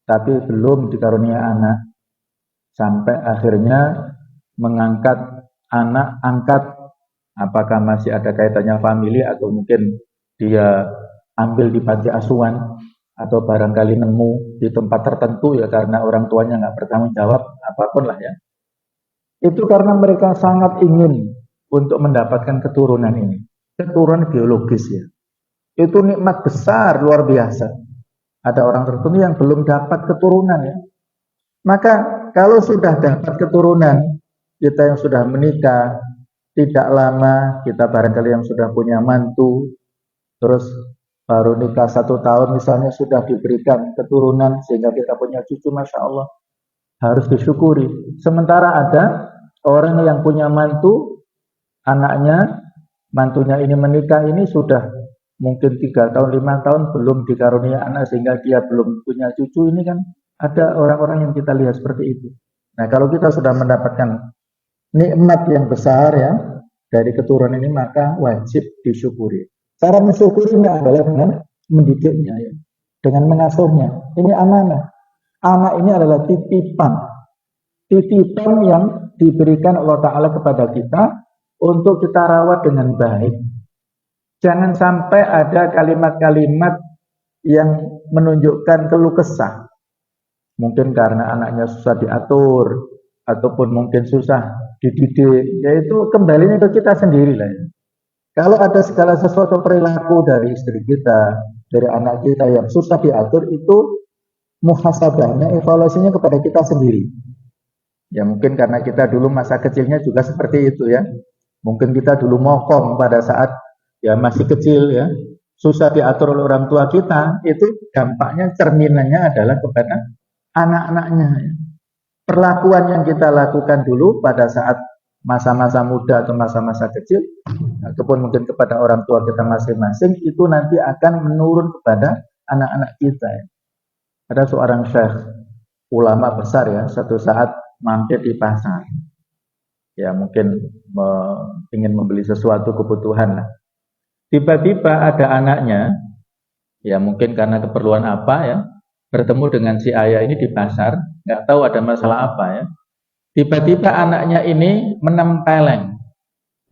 tapi belum dikarunia anak, sampai akhirnya mengangkat anak angkat, apakah masih ada kaitannya famili atau mungkin dia ambil di panti asuhan atau barangkali nemu di tempat tertentu ya, karena orang tuanya nggak bertanggung jawab, apapun lah ya. Itu karena mereka sangat ingin untuk mendapatkan keturunan ini, keturunan biologis ya. Itu nikmat besar luar biasa. Ada orang tertentu yang belum dapat keturunan ya. Maka kalau sudah dapat keturunan, kita yang sudah menikah tidak lama, kita barangkali yang sudah punya mantu, terus baru nikah 1 tahun misalnya sudah diberikan keturunan sehingga kita punya cucu, Masya Allah, harus disyukuri. Sementara ada orang yang punya mantu, anaknya, mantunya ini menikah ini sudah mungkin 3 tahun, 5 tahun belum dikarunia anak sehingga dia belum punya cucu, ini kan ada orang-orang yang kita lihat seperti itu. Nah, kalau kita sudah mendapatkan nikmat yang besar ya dari keturunan ini, maka wajib disyukuri. Cara mensyukurinya adalah dengan mendidiknya ya, dengan mengasuhnya. Ini amanah. Anak ini adalah titipan. Titipan yang diberikan Allah Ta'ala kepada kita untuk kita rawat dengan baik. Jangan sampai ada kalimat-kalimat yang menunjukkan keluh kesah. Mungkin karena anaknya susah diatur, ataupun mungkin susah dididik, yaitu kembalinya ke kita sendiri lah ya. Kalau ada segala sesuatu perilaku dari istri kita, dari anak kita yang susah diatur, itu muhasabahnya, evaluasinya kepada kita sendiri. Ya mungkin karena kita dulu masa kecilnya juga seperti itu ya. Mungkin kita dulu mokong pada saat ya masih kecil ya, susah diatur oleh orang tua kita, itu dampaknya cerminannya adalah kepada anak-anaknya ya. Perlakuan yang kita lakukan dulu pada saat masa-masa muda atau masa-masa kecil, ataupun mungkin kepada orang tua kita masing-masing, itu nanti akan menurun kepada anak-anak kita ya. Ada seorang syekh ulama besar ya, satu saat mampir di pasar ya, mungkin ingin membeli sesuatu kebutuhan lah. Tiba-tiba ada anaknya ya, mungkin karena keperluan apa ya, bertemu dengan si ayah ini di pasar, nggak tahu ada masalah apa ya. Tiba-tiba anaknya ini menempeleng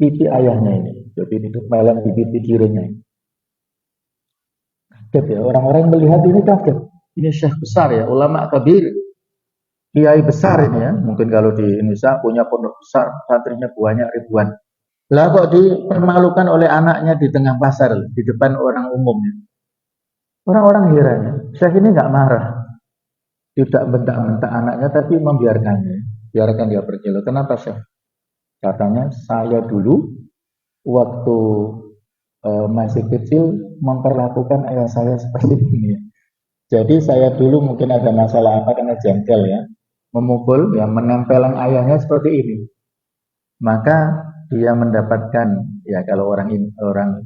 pipi ayahnya ini, jadi menempeleng di pipi kirinya. Kaget ya, orang-orang melihat ini kaget. Ini syekh besar ya, ulama kabir, kiai besar ini ya. Mungkin kalau di Indonesia punya pondok besar, santrinya banyak ribuan. Lah kok dipermalukan oleh anaknya di tengah pasar, di depan orang umum ya. Orang-orang heran ya, syekh ini nggak marah, tidak bentak-bentak anaknya, tapi membiarkannya, biarkan dia pergi. Loh, kenapa syekh? Katanya saya dulu waktu masih kecil memperlakukan ayah saya seperti ini. Jadi saya dulu mungkin ada masalah apa karena jengkel ya, memukul ya, menempeleng ayahnya seperti ini. Maka dia mendapatkan ya, kalau orang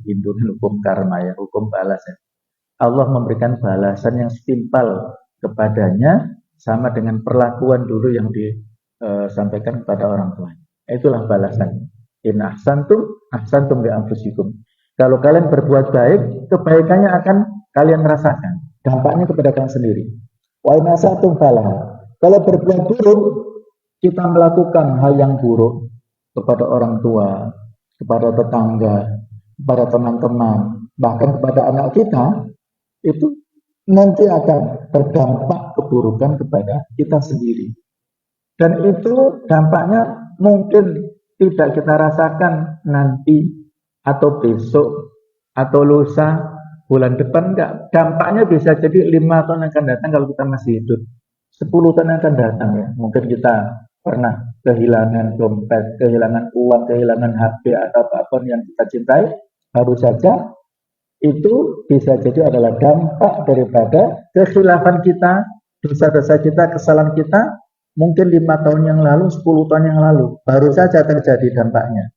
Hindu hukum karma ya, hukum balas ya. Allah memberikan balasan yang setimpal kepadanya sama dengan perlakuan dulu yang disampaikan kepada orang tua. Itulah balasannya. In ahsantum li anfusikum. Kalau kalian berbuat baik, kebaikannya akan kalian rasakan. Dampaknya kepada kalian sendiri. Wa in asatum falah. Kalau berbuat buruk, kita melakukan hal yang buruk kepada orang tua, kepada tetangga, kepada teman-teman, bahkan kepada anak kita, itu nanti akan berdampak keburukan kepada kita sendiri. Dan itu dampaknya mungkin tidak kita rasakan nanti, atau besok, atau lusa, bulan depan, enggak. Dampaknya bisa jadi 5 tahun akan datang kalau kita masih hidup. 10 tahun akan datang ya. Mungkin kita pernah kehilangan dompet, kehilangan uang, kehilangan HP, atau apapun yang kita cintai, baru saja itu bisa jadi adalah dampak daripada kekhilafan kita, dosa-dosa kita, kesalahan kita, mungkin 5 tahun yang lalu, 10 tahun yang lalu, baru saja terjadi dampaknya.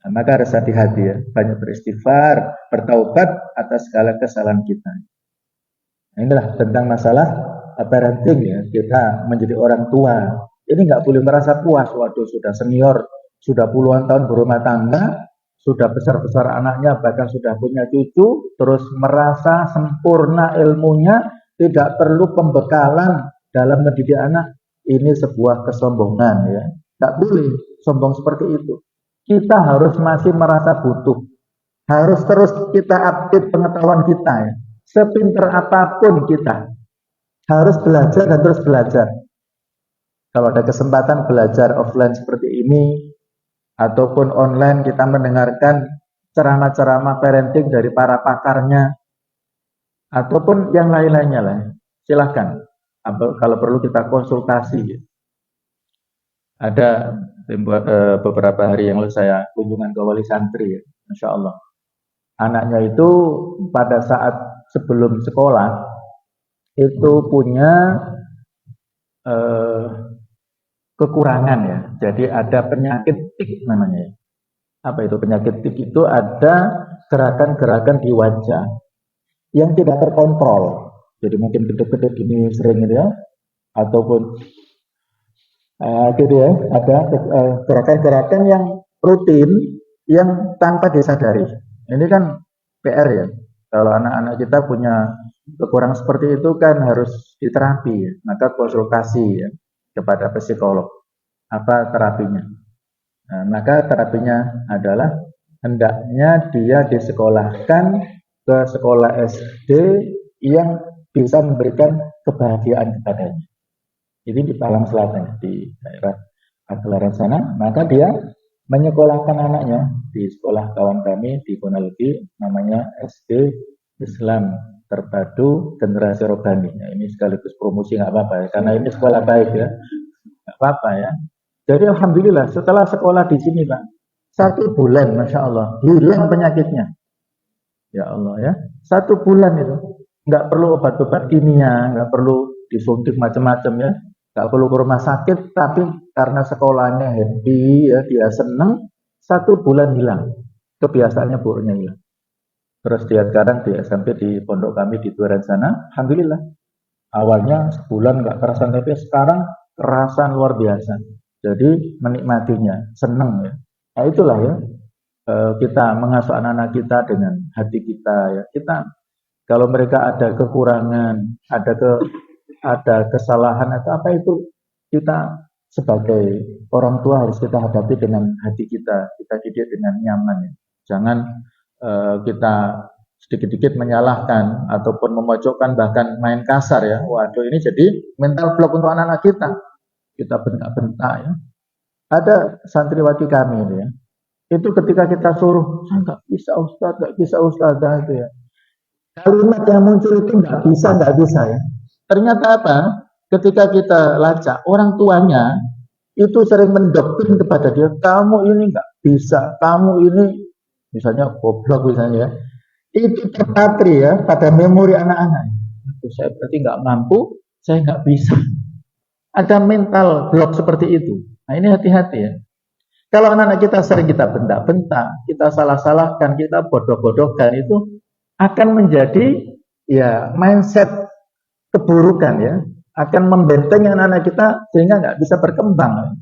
Nah, maka harus hati-hati ya, banyak beristighfar, bertaubat atas segala kesalahan kita. Nah, inilah tentang masalah parenting ya, kita menjadi orang tua. Ini nggak boleh merasa puas, waduh sudah senior, sudah puluhan tahun berumah tangga, sudah besar-besar anaknya, bahkan sudah punya cucu, terus merasa sempurna ilmunya, tidak perlu pembekalan dalam mendidik anak. Ini sebuah kesombongan ya. Tidak boleh sombong seperti itu. Kita harus masih merasa butuh. Harus terus kita update pengetahuan kita ya. Sepinter apapun kita harus belajar dan terus belajar. Kalau ada kesempatan belajar offline seperti ini, ataupun online kita mendengarkan ceramah-ceramah parenting dari para pakarnya, ataupun yang lain-lainnya lah, silahkan. Kalau perlu kita konsultasi. Ada beberapa hari yang lalu saya kunjungan ke wali santri ya, Masya Allah. Anaknya itu pada saat sebelum sekolah itu punya kekurangan ya. Jadi ada penyakit tik namanya. Apa itu penyakit tik? Itu ada gerakan-gerakan di wajah yang tidak terkontrol. Jadi mungkin kedip-kedip ini sering gitu ya, ataupun gitu ya, ada gerakan-gerakan yang rutin yang tanpa disadari. Ini kan PR ya. Kalau anak-anak kita punya kekurangan seperti itu kan harus diterapi ya. Maka konsultasi ya kepada psikolog. Apa terapinya? Nah, maka terapinya adalah hendaknya dia disekolahkan ke sekolah SD yang bisa memberikan kebahagiaan kepadanya. Ini di Palang Selatan, di daerah Pagelaran sana. Maka dia menyekolahkan anaknya di sekolah kawan kami di Ponorogo, namanya SD Islam Terpadu Generasi Robbani. Nah, ini sekaligus promosi nggak apa-apa ya, karena ini sekolah baik ya, nggak apa-apa ya. Jadi alhamdulillah setelah sekolah di sini Pak, 1 bulan Masya Allah hilang penyakitnya. Ya Allah ya, 1 bulan itu nggak perlu obat-obat kimia, nggak perlu disuntik macam-macam ya, nggak perlu ke rumah sakit, tapi karena sekolahnya happy ya, dia seneng, 1 bulan hilang, kebiasaannya buruknya hilang. Terus dia sekarang dia sampai di pondok kami di Duren sana, alhamdulillah. Awalnya sebulan nggak kerasan, tapi sekarang kerasan luar biasa. Jadi menikmatinya, seneng ya. Nah itulah ya, kita mengasuh anak-anak kita dengan hati kita ya. Kita kalau mereka ada kekurangan, ada kesalahan atau apa itu, kita sebagai orang tua harus kita hadapi dengan hati kita didik dengan nyaman ya. Jangan kita sedikit-sedikit menyalahkan ataupun memojokkan, bahkan main kasar ya. Waduh, ini jadi mental block untuk anak-anak kita. Kita bentak-bentak ya. Ada santriwati kami ini ya. Itu ketika kita suruh, saya nggak bisa Ustaz itu ya. Kalimat yang muncul itu nggak bisa ya. Ternyata apa? Ketika kita lacak, orang tuanya itu sering mendoktrin kepada dia, kamu ini nggak bisa, kamu ini misalnya goblok misalnya ya. Itu terpatri ya pada memori anak-anak. Saya berarti nggak mampu, saya nggak bisa. Ada mental block seperti itu. Nah ini hati-hati ya. Kalau anak-anak kita sering kita bentak-bentak, kita salah-salahkan, kita bodoh-bodohkan, itu akan menjadi ya mindset keburukan ya, akan membentengi anak-anak kita sehingga nggak bisa berkembang.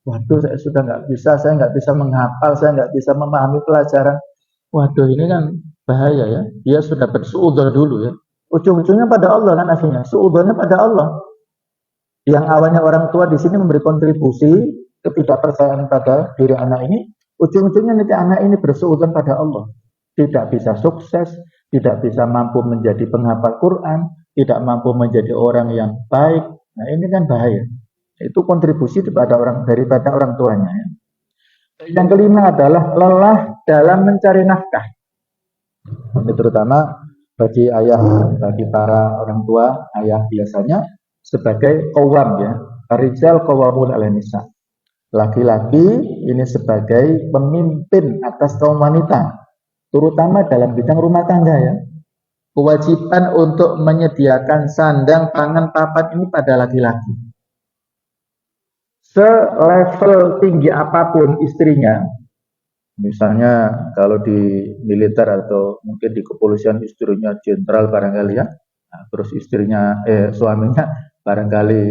Waduh, saya sudah nggak bisa, saya nggak bisa menghafal, saya nggak bisa memahami pelajaran. Waduh, ini kan bahaya ya. Dia sudah bersuudzon dulu ya. Ujung-ujungnya pada Allah kan akhirnya. Suudzonnya pada Allah. Yang awalnya orang tua di sini memberi kontribusi ketidakpercayaan pada diri anak ini, ujung-ujungnya nanti anak ini bersuudzon pada Allah. Tidak bisa sukses, tidak bisa mampu menjadi penghafal Quran, tidak mampu menjadi orang yang baik. Nah ini kan bahaya. Itu kontribusi daripada orang tuanya. Ya. Yang kelima adalah lelah dalam mencari nafkah. Ini terutama bagi ayah, bagi para orang tua, ayah biasanya sebagai qawwam ya, rijal qawwamun 'alan nisa. Laki-laki ini sebagai pemimpin atas kaum wanita, terutama dalam bidang rumah tangga ya. Kewajiban untuk menyediakan sandang, pangan, papan ini pada laki-laki. Selevel tinggi apapun istrinya, misalnya kalau di militer atau mungkin di kepolisian istrinya jenderal barangkali ya, nah, terus istrinya suaminya barangkali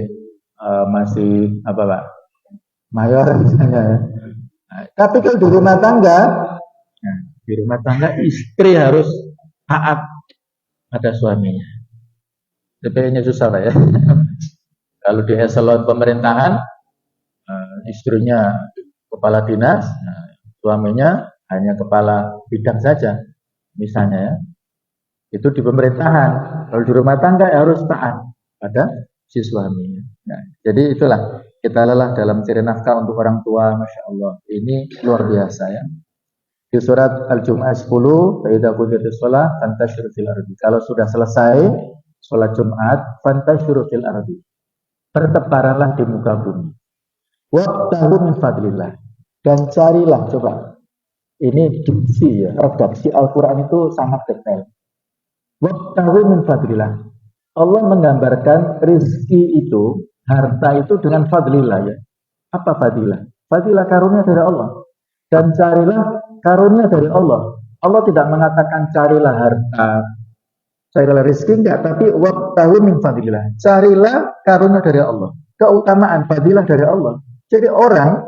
masih apa Pak, mayor misalnya ya. Nah, tapi kalau di rumah tangga, nah, di rumah tangga istri harus taat pada suaminya. DP-nya susah Pak ya. Kalau di eselon pemerintahan, istrinya kepala dinas, nah, suaminya hanya kepala bidang saja, misalnya ya. Itu di pemerintahan. Kalau di rumah tangga harus taat pada si suaminya. Nah, jadi itulah kita lelah dalam mencari nafkah untuk orang tua, Masya Allah. Ini luar biasa ya. Di surat Al-Jum'ah 10, "Fa'idza qudiyatis shalah fantashiru fil ardi." Kalau sudah selesai sholat Jumat, fantashiru fil ardi. Bertebaranlah di muka bumi. Wabtaghu min fadlillah. Dan carilah, coba. Ini diksi ya, redaksi Al-Qur'an itu sangat detail. Wabtaghu min fadlillah. Allah menggambarkan rezeki itu, harta itu dengan fadlillah ya. Apa fadilah? Fadilah karunia dari Allah. Dan carilah karunia dari Allah. Allah tidak mengatakan carilah harta, carilah rezeki, enggak, tapi wabtahu min fadillah. Carilah karunia dari Allah, keutamaan fadilah dari Allah. Jadi orang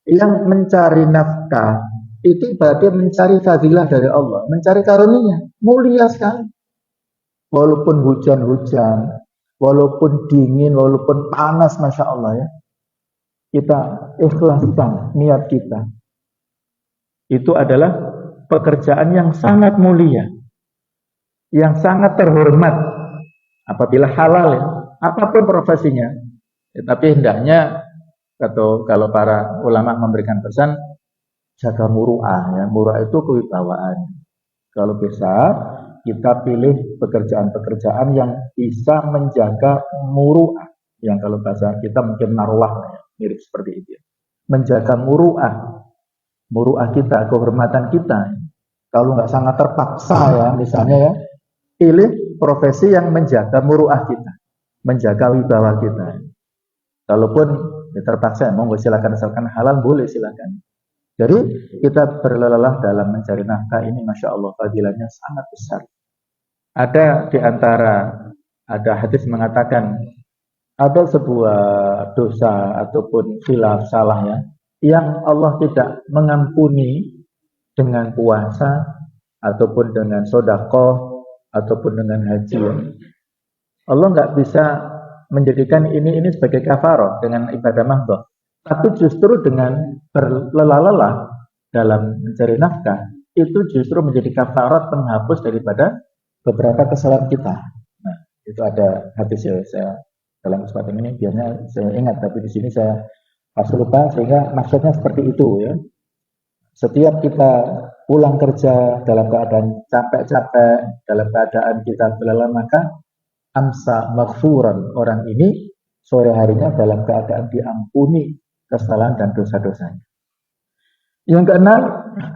yang mencari nafkah itu berarti mencari fadilah dari Allah, mencari karunia, mulia sekali. Walaupun hujan-hujan, walaupun dingin, walaupun panas, masya Allah ya, kita ikhlaskan niat kita. Itu adalah pekerjaan yang sangat mulia, yang sangat terhormat apabila halal ya, apapun profesinya. Ya, tapi hendaknya atau kalau para ulama memberikan pesan, jaga muru'ah ya. Muru'ah itu kewibawaan. Kalau bisa kita pilih pekerjaan-pekerjaan yang bisa menjaga muru'ah, yang kalau bahasa kita mungkin marwah ya, mirip seperti itu ya. Menjaga muru'ah kita, kehormatan kita. Kalau nggak sangat terpaksa ya, misalnya ya, pilih profesi yang menjaga muru'ah kita, menjaga wibawa kita. Kalaupun ya terpaksa, monggo silakan, asalkan halal boleh silakan. Jadi kita berlelah dalam mencari nafkah ini, masya Allah, fadilahnya sangat besar. Ada di antara, ada hadis mengatakan ada sebuah dosa ataupun khilaf salah ya, yang Allah tidak mengampuni dengan puasa ataupun dengan sedekah ataupun dengan haji. Allah nggak bisa menjadikan ini sebagai kafarah dengan ibadah mahdhah, tapi justru dengan berlelah-lelah dalam mencari nafkah itu justru menjadi kafarat penghapus daripada beberapa kesalahan kita. Nah, itu ada hadis ya, saya dalam kesempatan ini biasanya saya ingat, tapi di sini saya pas lupa, sehingga maksudnya seperti itu ya. Setiap kita pulang kerja dalam keadaan capek-capek, dalam keadaan kita lelah, maka amsa maghfuran, orang ini sore harinya dalam keadaan diampuni kesalahan dan dosa-dosanya. Yang keenam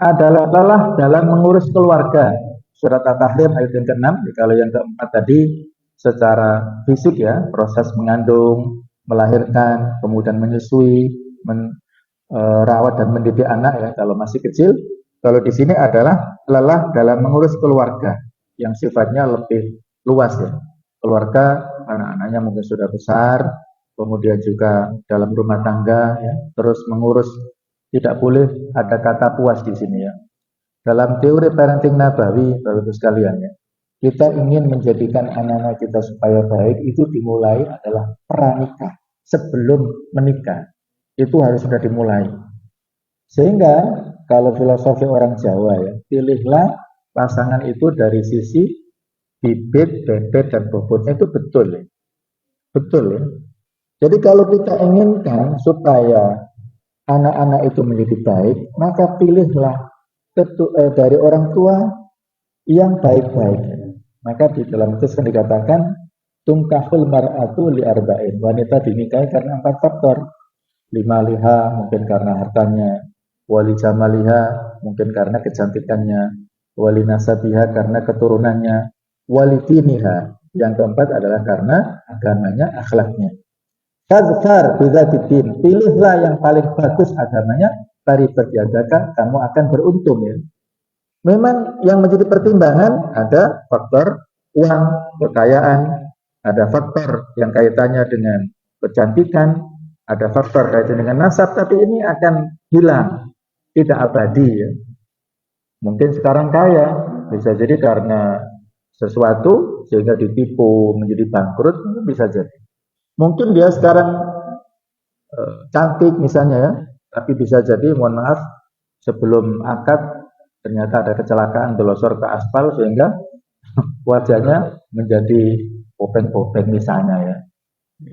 adalah lelah dalam mengurus keluarga. Surat At-Tahrim ayat yang ke-6. Kalau yang keempat tadi secara fisik ya, proses mengandung, melahirkan, kemudian menyusui, merawat dan mendidik anak ya kalau masih kecil. Kalau di sini adalah lelah dalam mengurus keluarga yang sifatnya lebih luas ya. Keluarga, anak-anaknya mungkin sudah besar, kemudian juga dalam rumah tangga ya, terus mengurus, tidak boleh ada kata puas di sini ya. Dalam teori parenting Nabawi, Bapak Ibu sekalian ya, kita ingin menjadikan anak-anak kita supaya baik, itu dimulai adalah pranikah. Sebelum menikah, itu harus sudah dimulai. Sehingga kalau filosofi orang Jawa ya, pilihlah pasangan itu dari sisi bibit, bebet, dan bobotnya itu betul ya. Betul ya. Jadi kalau kita inginkan supaya anak-anak itu menjadi baik, maka pilihlah dari orang tua yang baik-baik. Maka di dalam hadis kan dikatakan tungkahul mar'atu li arba'in. Wanita dinikahi karena 4 faktor. Limaliha mungkin karena hartanya, wali jamaliha mungkin karena kecantikannya, wali nasabiha karena keturunannya, wali diniha yang keempat adalah karena agamanya, akhlaknya. Fadfar bidzatiddin, pilihlah yang paling bagus agamanya, taribat yadaka, kamu akan beruntung ya. Memang yang menjadi pertimbangan ada faktor uang, kekayaan, ada faktor yang kaitannya dengan kecantikan, ada faktor kaitannya dengan nasab, tapi ini akan hilang, tidak abadi ya. Mungkin sekarang kaya, bisa jadi karena sesuatu sehingga ditipu menjadi bangkrut, bisa jadi. Mungkin dia sekarang cantik misalnya ya, tapi bisa jadi, mohon maaf, sebelum akad ternyata ada kecelakaan, delosor ke aspal sehingga wajahnya menjadi popeng-popeng misalnya ya.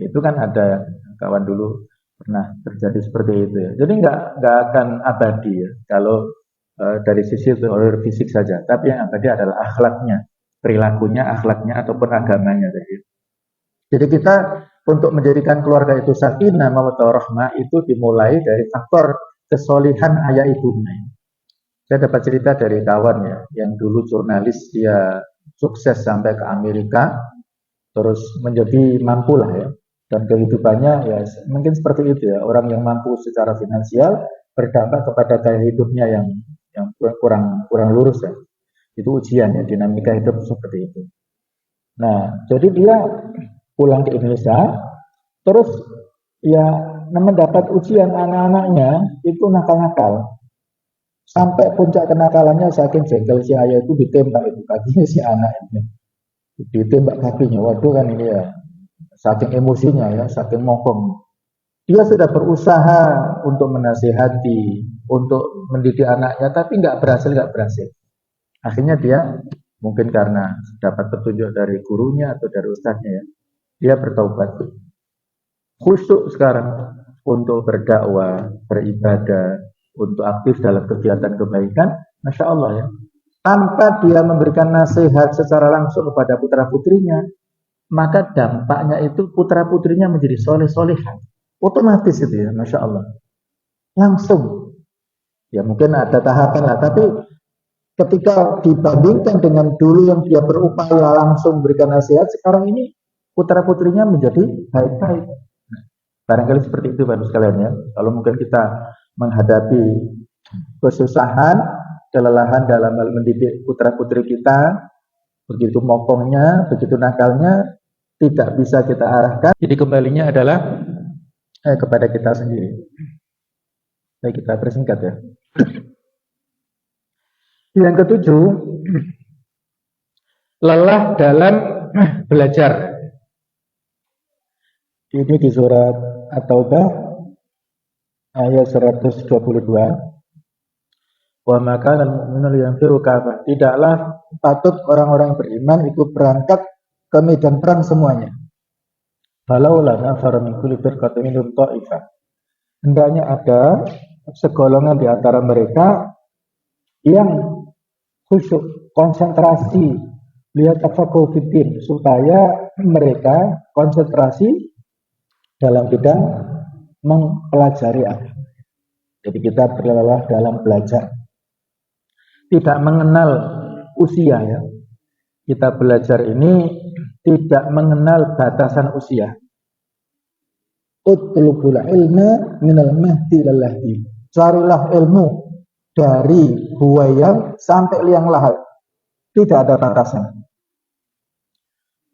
Itu kan ada kawan dulu pernah terjadi seperti itu ya. Jadi nggak akan abadi ya kalau dari sisi teori fisik saja, tapi yang abadi adalah akhlaknya, perilakunya, akhlaknya ataupun agamanya tadi. Jadi kita untuk menjadikan keluarga itu sakinah mawaddah rahmah itu dimulai dari faktor kesolihan ayah ibunya. Saya dapat cerita dari kawan ya, yang dulu jurnalis, dia sukses sampai ke Amerika, terus menjadi mampu lah ya, dan kehidupannya ya mungkin seperti itu ya, orang yang mampu secara finansial berdampak kepada gaya hidupnya yang yang kurang lurus ya. Itu ujian ya, dinamika hidup seperti itu. Nah, jadi dia pulang ke Indonesia, terus ya mendapat ujian anak-anaknya itu nakal-nakal. Sampai puncak kenakalannya saking jengkel si ayah itu ditembak itu kakinya si anak itu. Ditembak kakinya. Waduh kan ini ya, saking emosinya ya, saking mokong. Dia sudah berusaha untuk menasihati, untuk mendidik anaknya, tapi nggak berhasil. Akhirnya dia mungkin karena dapat petunjuk dari gurunya atau dari ustadznya ya, dia bertaubat. Khusyuk sekarang untuk berdakwah, beribadah, untuk aktif dalam kegiatan kebaikan, Masya Allah ya. Tanpa dia memberikan nasihat secara langsung kepada putra-putrinya, maka dampaknya itu putra-putrinya menjadi soleh-solehan. Otomatis itu ya, Masya Allah. Langsung. Ya mungkin ada tahapan lah, tapi ketika dibandingkan dengan dulu yang dia berupaya langsung memberikan nasihat, sekarang ini putra-putrinya menjadi baik-baik. Barangkali seperti itu Bapak sekalian ya. Kalau mungkin kita menghadapi kesusahan, kelelahan dalam hal mendidik putra-putri kita, begitu mokongnya, begitu nakalnya, tidak bisa kita arahkan. Jadi kembalinya adalah kepada kita sendiri. Baik, kita persingkat ya. Yang ketujuh, lelah dalam belajar. Ini di surat At-Taubah ayat 122. Wa maka al-mu'minuna liyanfiru kafah. Tidaklah patut orang-orang beriman itu berangkat ke medan perang semuanya. Falaulah nafara min kulli firqatin minhum ta'ifah. Hendaknya ada segolongan di antara mereka yang khusyuk, konsentrasi, lihat tafaqquh fiddin, supaya mereka konsentrasi dalam bidang mempelajari agama. Jadi kita berlelah dalam belajar. Tidak mengenal usia ya. Kita belajar ini tidak mengenal batasan usia. Utlubul ilma minal mahdi ilal lahdi. Carilah ilmu dari buaya sampai liang lahat. Tidak ada batasan.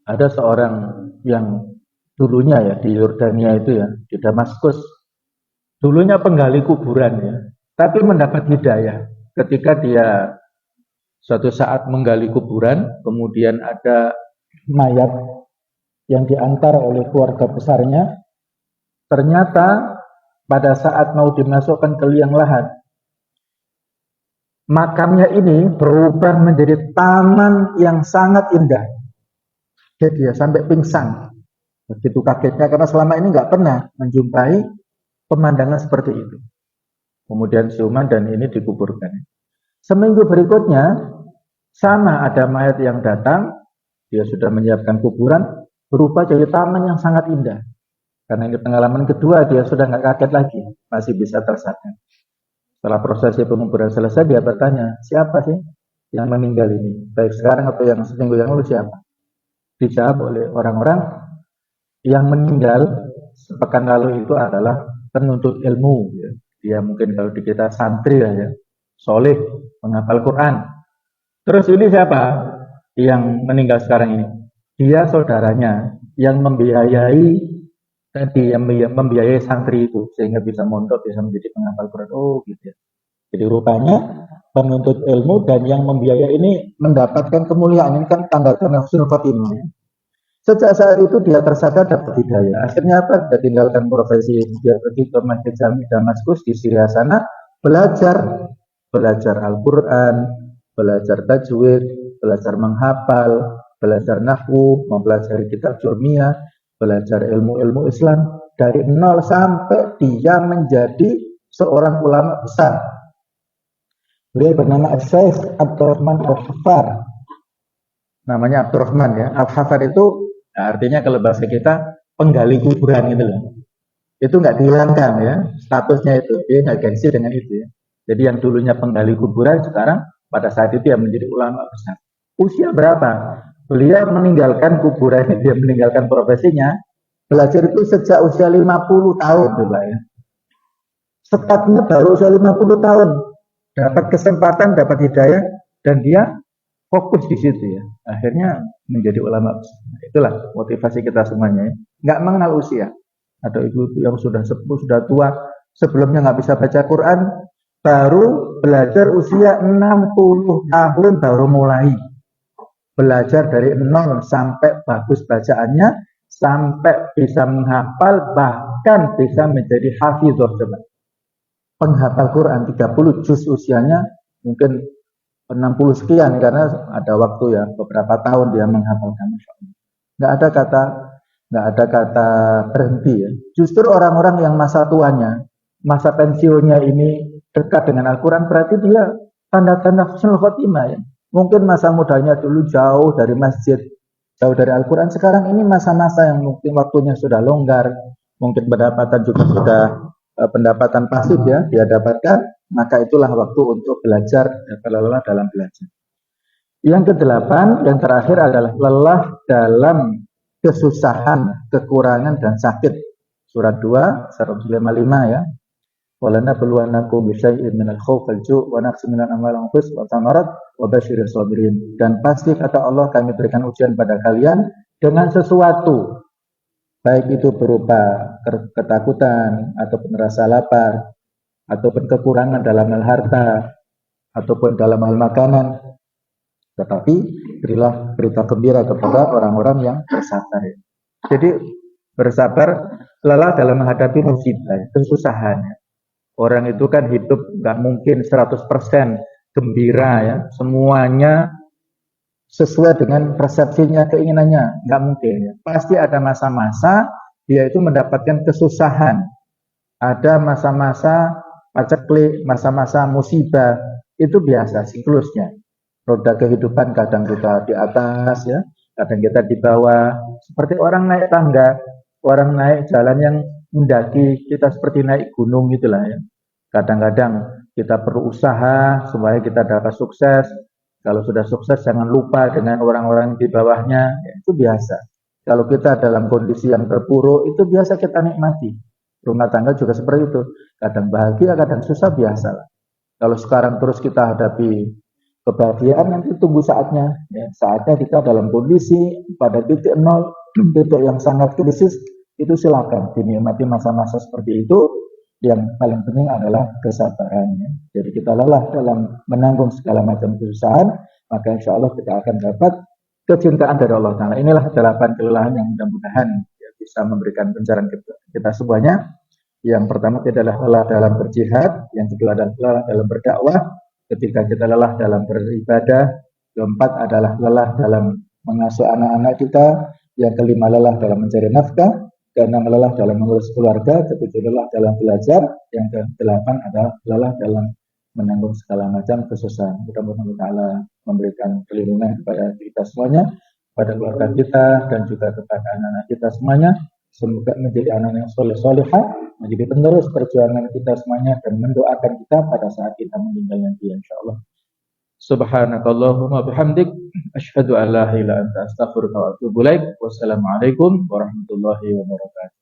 Ada seorang yang dulunya ya di Yordania itu ya, di Damaskus. Dulunya penggali kuburan ya, tapi mendapat hidayah ketika dia suatu saat menggali kuburan, kemudian ada mayat yang diantar oleh keluarga besarnya. Ternyata pada saat mau dimasukkan ke liang lahat, makamnya ini berubah menjadi taman yang sangat indah. Jadi dia sampai pingsan. Begitu kagetnya karena selama ini nggak pernah menjumpai pemandangan seperti itu. Kemudian siuman dan ini dikuburkan. Seminggu berikutnya sama ada mayat yang datang, dia sudah menyiapkan kuburan, berubah jadi taman yang sangat indah. Karena ini pengalaman kedua, dia sudah nggak kaget lagi, masih bisa tersadar. Setelah prosesi penguburan selesai, dia bertanya, siapa sih yang meninggal ini? Baik sekarang atau yang seminggu yang lalu siapa? Dijawab oleh orang-orang yang meninggal sepekan lalu itu adalah penuntut ilmu. Ya. Dia mungkin kalau di kita santri ya, soleh, menghafal Quran. Terus ini siapa yang meninggal sekarang ini? Dia saudaranya yang membiayai tadi, yang membiayai santri itu sehingga bisa mondok, bisa menjadi penghafal Quran. Oh gitu ya. Jadi rupanya penuntut ilmu dan yang membiayai ini mendapatkan kemuliaan. Ini kan tanda-tanda husnul khotimah. Sejak saat itu dia tersadar dapat hidayah. Akhirnya apa? Dia tinggalkan profesi, dia pergi ke Masjid Jami Damaskus di Syria sana, belajar Al-Quran, belajar tajwid, belajar menghafal, belajar nahwu, mempelajari kitab Jurmiyah, belajar ilmu-ilmu Islam dari nol sampai dia menjadi seorang ulama besar. Beliau bernama Syekh Abdurrahman Al-Hafar. Namanya Abdurrahman ya. Al-Hafar itu artinya kalau bahasa kita penggali kuburan gitu loh. Itu nggak dihilangkan ya statusnya itu. Dia nggak gengsi dengan itu ya. Jadi yang dulunya penggali kuburan sekarang pada saat itu dia menjadi ulama besar. Usia berapa? Beliau meninggalkan kuburan, dia meninggalkan profesinya. Belajar itu sejak usia 50 tahun tuh Pak ya. Stepnya baru usia 50 tahun. dapat kesempatan, dapat hidayah, dan dia fokus di situ ya. Akhirnya menjadi ulama. Itulah motivasi kita semuanya ya. Nggak mengenal usia. Atau ibu-ibu yang sudah sepuh, sudah tua, sebelumnya nggak bisa baca Quran, baru belajar usia 60 tahun baru mulai. Belajar dari nol sampai bagus bacaannya, sampai bisa menghafal, bahkan bisa menjadi hafizah. Penghafal Quran 30 juz usianya mungkin 60 sekian karena ada waktu ya beberapa tahun dia menghafalkan. Nggak ada kata berhenti ya. Justru orang-orang yang masa tuanya, masa pensiunnya ini dekat dengan Al-Quran berarti dia tanda-tanda husnul khotimah ya. Mungkin masa mudanya dulu jauh dari masjid, jauh dari Al-Quran. Sekarang ini masa-masa yang mungkin waktunya sudah longgar, mungkin pendapatan juga sudah pendapatan pasif ya dia dapatkan, maka itulah waktu untuk belajar dan lelah dalam belajar. Yang kedelapan, yang terakhir adalah lelah dalam kesusahan, kekurangan dan sakit. Surat 2, 155 ya. Walana beluanakum bisyai'in minal khawf wal ju' wa naqsin minal amwali wal anfus wa thamarat wa basyiril sabirin. Dan pasti kata Allah kami berikan ujian pada kalian dengan sesuatu, baik itu berupa ketakutan, ataupun rasa lapar, ataupun kekurangan dalam hal harta, ataupun dalam hal makanan. Tetapi berilah berita gembira kepada orang-orang yang bersabar. Jadi bersabar, lelah dalam menghadapi musibah, kesusahan. Orang itu kan hidup nggak mungkin 100% gembira ya, semuanya sesuai dengan persepsinya, keinginannya, nggak mungkin ya. Pasti ada masa-masa dia itu mendapatkan kesusahan, ada masa-masa paceklik, masa-masa musibah, itu biasa siklusnya. Roda kehidupan kadang kita di atas ya, kadang kita di bawah. Seperti orang naik tangga, orang naik jalan yang mendaki, kita seperti naik gunung gitulah ya. Kadang-kadang kita perlu usaha supaya kita dapat sukses. Kalau sudah sukses jangan lupa dengan orang-orang di bawahnya, ya, itu biasa. Kalau kita dalam kondisi yang terpuruk, itu biasa kita nikmati. Rumah tangga juga seperti itu. Kadang bahagia, kadang susah, biasa. Kalau sekarang terus kita hadapi kebahagiaan, nanti tunggu saatnya. Ya, saatnya kita dalam kondisi pada titik nol, titik yang sangat krisis, itu silakan dinikmati masa-masa seperti itu. Yang paling penting adalah kesabarannya. Jadi kita lelah dalam menanggung segala macam kesusahan, maka insya Allah kita akan dapat kecintaan dari Allah Ta'ala. Inilah 8 kelelahan yang mudah-mudahan ya, bisa memberikan pencerahan kita semuanya. Yang pertama adalah lelah dalam berjihad, yang kedua adalah lelah dalam berdakwah, ketika kita lelah dalam beribadah, keempat adalah lelah dalam mengasuh anak-anak kita, yang kelima lelah dalam mencari nafkah, keenam lelah dalam mengurus keluarga, ketujuh lelah dalam belajar, yang kedelapan adalah lelah dalam menanggung segala macam kesusahan. Mudah-mudahan Ta'ala memberikan perlindungan kepada kita semuanya, kepada keluarga kita, dan juga kepada anak-anak kita semuanya. Semoga menjadi anak yang soleh-solehah, menjadi penerus perjuangan kita semuanya, dan mendoakan kita pada saat kita meninggal nanti, insyaAllah. Subhanakallahumma bihamdik, asyhadu an la ilaha illa anta astaghfiruka wa atubu ilaik. Wassalamualaikum warahmatullahi wabarakatuh.